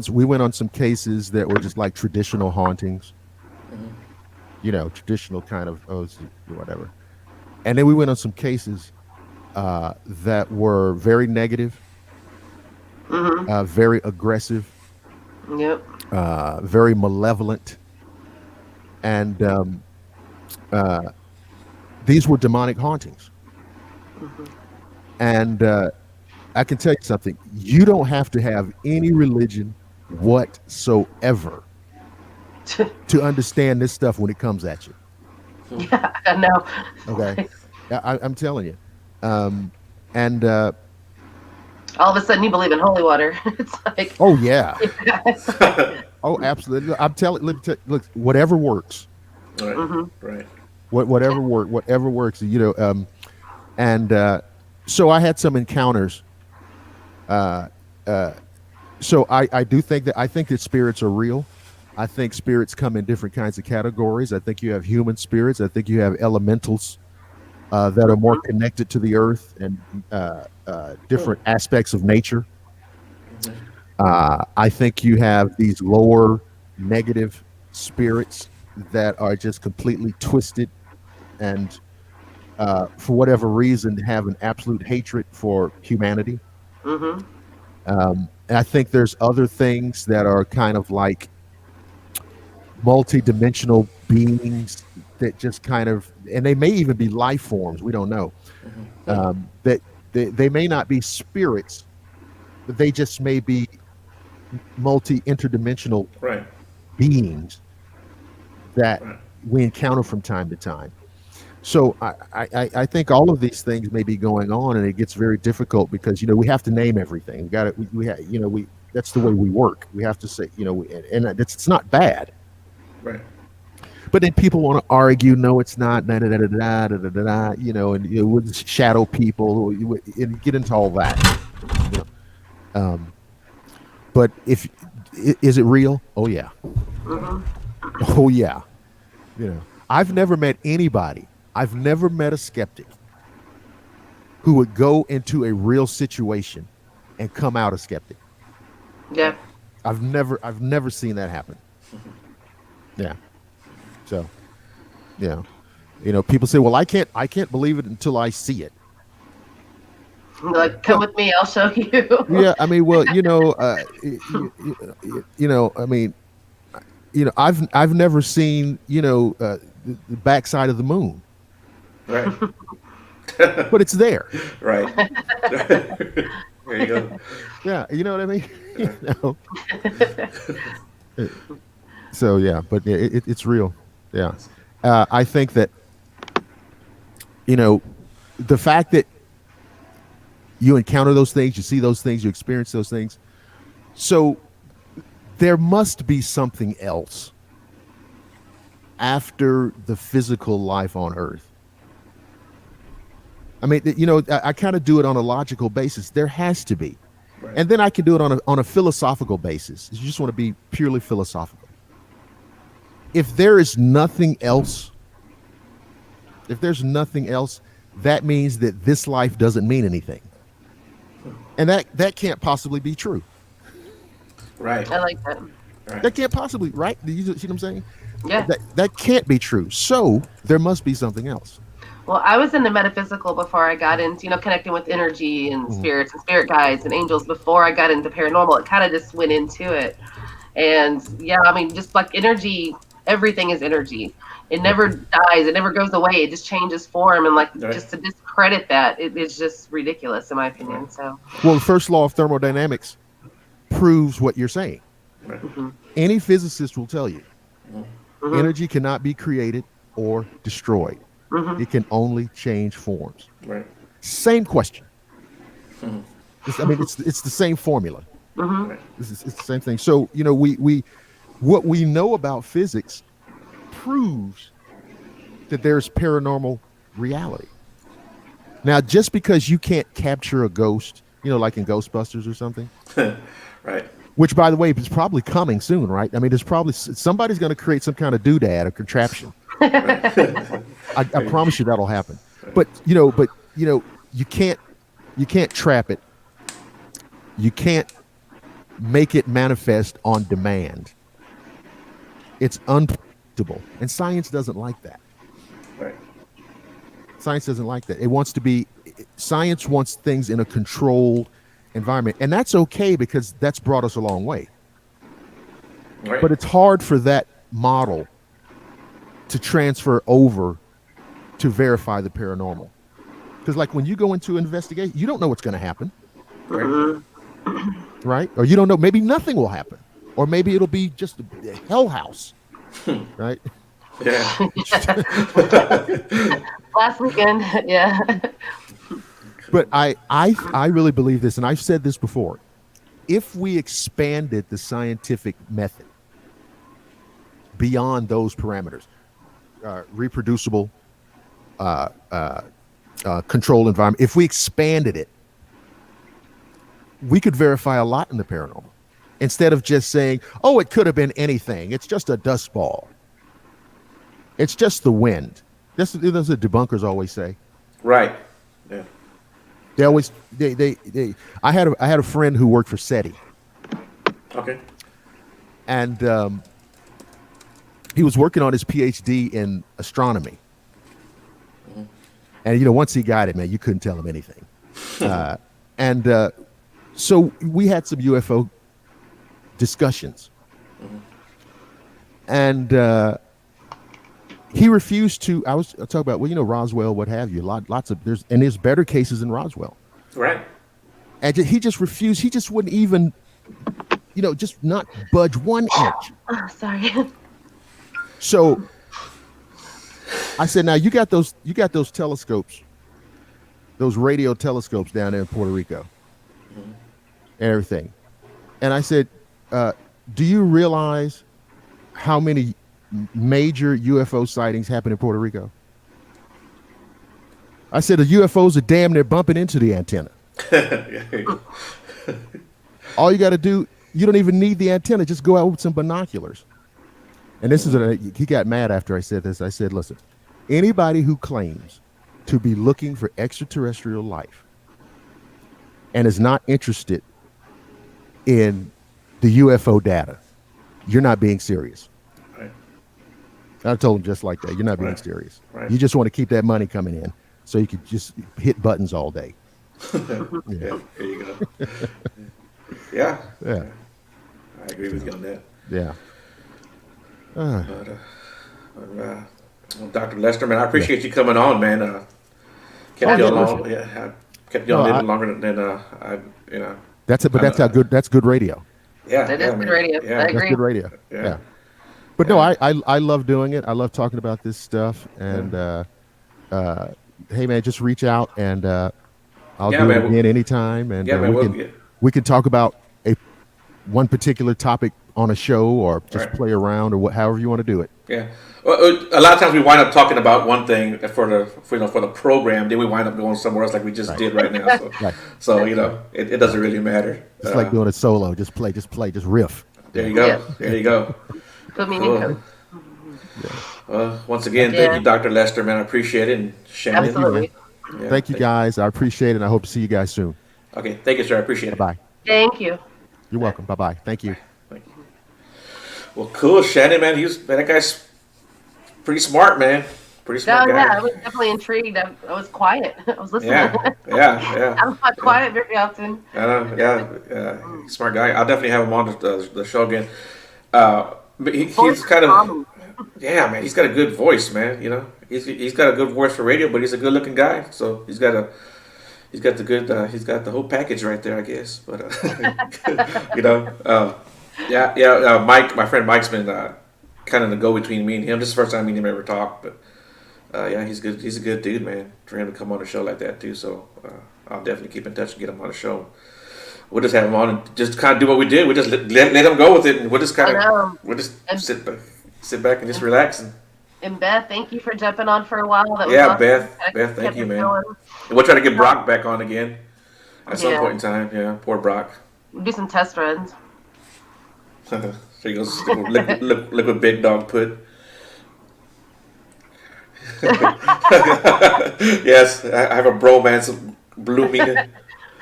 on some cases that were just like traditional hauntings. Traditional kind of whatever. And then we went on some cases that were very negative, very aggressive, very malevolent, and these were demonic hauntings. And I can tell you something: you don't have to have any religion whatsoever to understand this stuff when it comes at you. Yeah, I know. Okay, I'm telling you. And all of a sudden, you believe in holy water. It's like, oh yeah, oh absolutely. Look, whatever works. Right. Whatever works. And so I had some encounters. So I do think that spirits are real. I think spirits come in different kinds of categories. I think you have human spirits. I think you have elementals that are more connected to the earth and different aspects of nature. I think you have these lower negative spirits that are just completely twisted and for whatever reason have an absolute hatred for humanity. And I think there's other things that are kind of like multi-dimensional beings that just kind of, and they may even be life forms, we don't know, that they may not be spirits, but they just may be interdimensional beings that we encounter from time to time. So I think all of these things may be going on, and it gets very difficult because we have to name everything. That's the way we work. We have to say and it's not bad. Right. But then people want to argue, no, it's not, and with shadow people, and get into all that. But is it real? Oh yeah. Oh yeah. I've never met a skeptic who would go into a real situation and come out a skeptic. Yeah. I've never seen that happen. Yeah. So, people say, well, I can't believe it until I see it. Like, come with me, I'll show you. Yeah. I mean, well, I've never seen, the backside of the moon. Right. But it's there. Right. There you go. Yeah. You know what I mean? So yeah, but it's real. Yeah. I think that, the fact that you encounter those things, you see those things, you experience those things. So there must be something else after the physical life on Earth. I mean, I kind of do it on a logical basis. There has to be. Right. And then I can do it on a philosophical basis. You just want to be purely philosophical. If there is nothing else, that means that this life doesn't mean anything. And that can't possibly be true. Right. I like that. Right. That can't possibly, right? Do you see what I'm saying? Yeah. That can't be true. So there must be something else. Well, I was in the metaphysical before I got into, connecting with energy and spirits and spirit guides and angels before I got into paranormal. It kind of just went into it. And yeah, I mean, just like energy, everything is energy. It never dies. It never goes away. It just changes form. And just to discredit that, it's just ridiculous in my opinion. So, well, the first law of thermodynamics proves what you're saying. Any physicist will tell you energy cannot be created or destroyed. It can only change forms. Right. Same question. I mean, it's the same formula. Mm-hmm. It's the same thing. So we what we know about physics proves that there's paranormal reality. Now, just because you can't capture a ghost, like in Ghostbusters or something, Right. which, by the way, is probably coming soon, right? I mean, there's probably somebody's going to create some kind of doodad or contraption. I promise you that'll happen. But you can't trap it. You can't make it manifest on demand. It's unpredictable, and science doesn't like that. Right. Science doesn't like that. It wants to be. Science wants things in a controlled environment, and that's okay because that's brought us a long way. Right. But it's hard for that model to transfer over to verify the paranormal, because like when you go into an investigation, you don't know what's going to happen, Right. right? Or you don't know, maybe nothing will happen, or maybe it'll be just a hell house, right? Yeah. Last weekend, yeah. But I really believe this, and I've said this before. If we expanded the scientific method beyond those parameters, reproducible, controlled environment, if we expanded it, we could verify a lot in the paranormal. Instead of just saying, oh, it could have been anything. It's just a dust ball. It's just the wind. That's what the debunkers always say. Right. Yeah. They always I had a friend who worked for SETI, Okay. and he was working on his PhD in astronomy. And once he got it, man, you couldn't tell him anything. So we had some UFO discussions, and he refused to. I talking about, Roswell, what have you. Lots of there's better cases in Roswell. Right. And he just refused. He just wouldn't even, just not budge 1 inch. Oh, sorry. So I said, now you got those telescopes, those radio telescopes down there in Puerto Rico, and everything. And I said, do you realize how many major UFO sightings happen in Puerto Rico? I said the UFOs are damn near bumping into the antenna. All you got to do, you don't even need the antenna. Just go out with some binoculars. And this is he got mad after I said this. I said, listen, anybody who claims to be looking for extraterrestrial life and is not interested in the UFO data, you're not being serious. Right. I told him just like that. You're not being Right. serious. Right. You just want to keep that money coming in so you could just hit buttons all day. Yeah. There you go. Yeah. Yeah. I agree with you on that. Yeah. Well, Dr. Lester, man, I appreciate you coming on, man. Kept you on. Yeah, I kept you on a little longer than I. That's it. But that's how good. That's good radio. Yeah. That yeah, is good man. radio. Yeah. I That's agree. good radio. Yeah. Yeah. But no, I love doing it. I love talking about this stuff. And hey, man, just reach out and I'll do it again anytime. And we can talk about one particular topic on a show or just play around or however you want to do it. Yeah. Well, a lot of times we wind up talking about one thing for the program, then we wind up going somewhere else like we just did right now. So, so it doesn't really matter. It's like doing a solo. Just play, just riff. There you go. Yeah. There you go. Put me Cool. Once again, thank you, Dr. Lester, man. I appreciate it. And Shannon. Absolutely. Yeah, Thank you, guys. I appreciate it. And I hope to see you guys soon. Okay. Thank you, sir. I appreciate it. Bye. Thank you. You're welcome. Bye-bye. Thank you. Thank you. Well, cool, Shannon, man. That guy's pretty smart, man. Pretty smart guy. Yeah, I was definitely intrigued. I was quiet. I was listening. Yeah. I'm not quiet very often. I know. Yeah. Smart guy. I'll definitely have him on the show again. But he's kind of, man. He's got a good voice, man. He's got a good voice for radio, but he's a good looking guy. So he's got the whole package right there, I guess. But Mike, my friend Mike's been kind of the go between me and him. This is the first time me and him ever talked, but he's good. He's a good dude, man. For him to come on a show like that too. So I'll definitely keep in touch and get them on the show. We'll just have them on and just kind of do what we did. We just let them go with it, and we'll just kind of sit back and just relax. And Beth, thank you for jumping on for a while. That was Yeah, awesome. Beth, thank you, man. And we'll try to get Brach back on again at some point in time. Yeah, poor Brach. We'll do some test runs. So he goes, look what Big Dog put. Yes, I have a bromance blooming.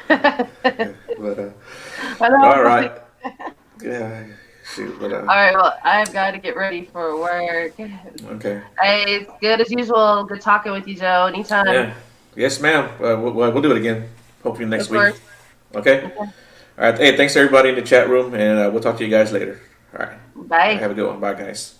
But, all right. Yeah. Shoot, but, all right. Well, I've got to get ready for work. Okay. Hey, it's good as usual. Good talking with you, Joe. Anytime. Yeah. Yes, ma'am. We'll do it again. Hopefully next week. Okay. All right. Hey, thanks everybody in the chat room, and we'll talk to you guys later. All right. Bye. Have a good one. Bye, guys.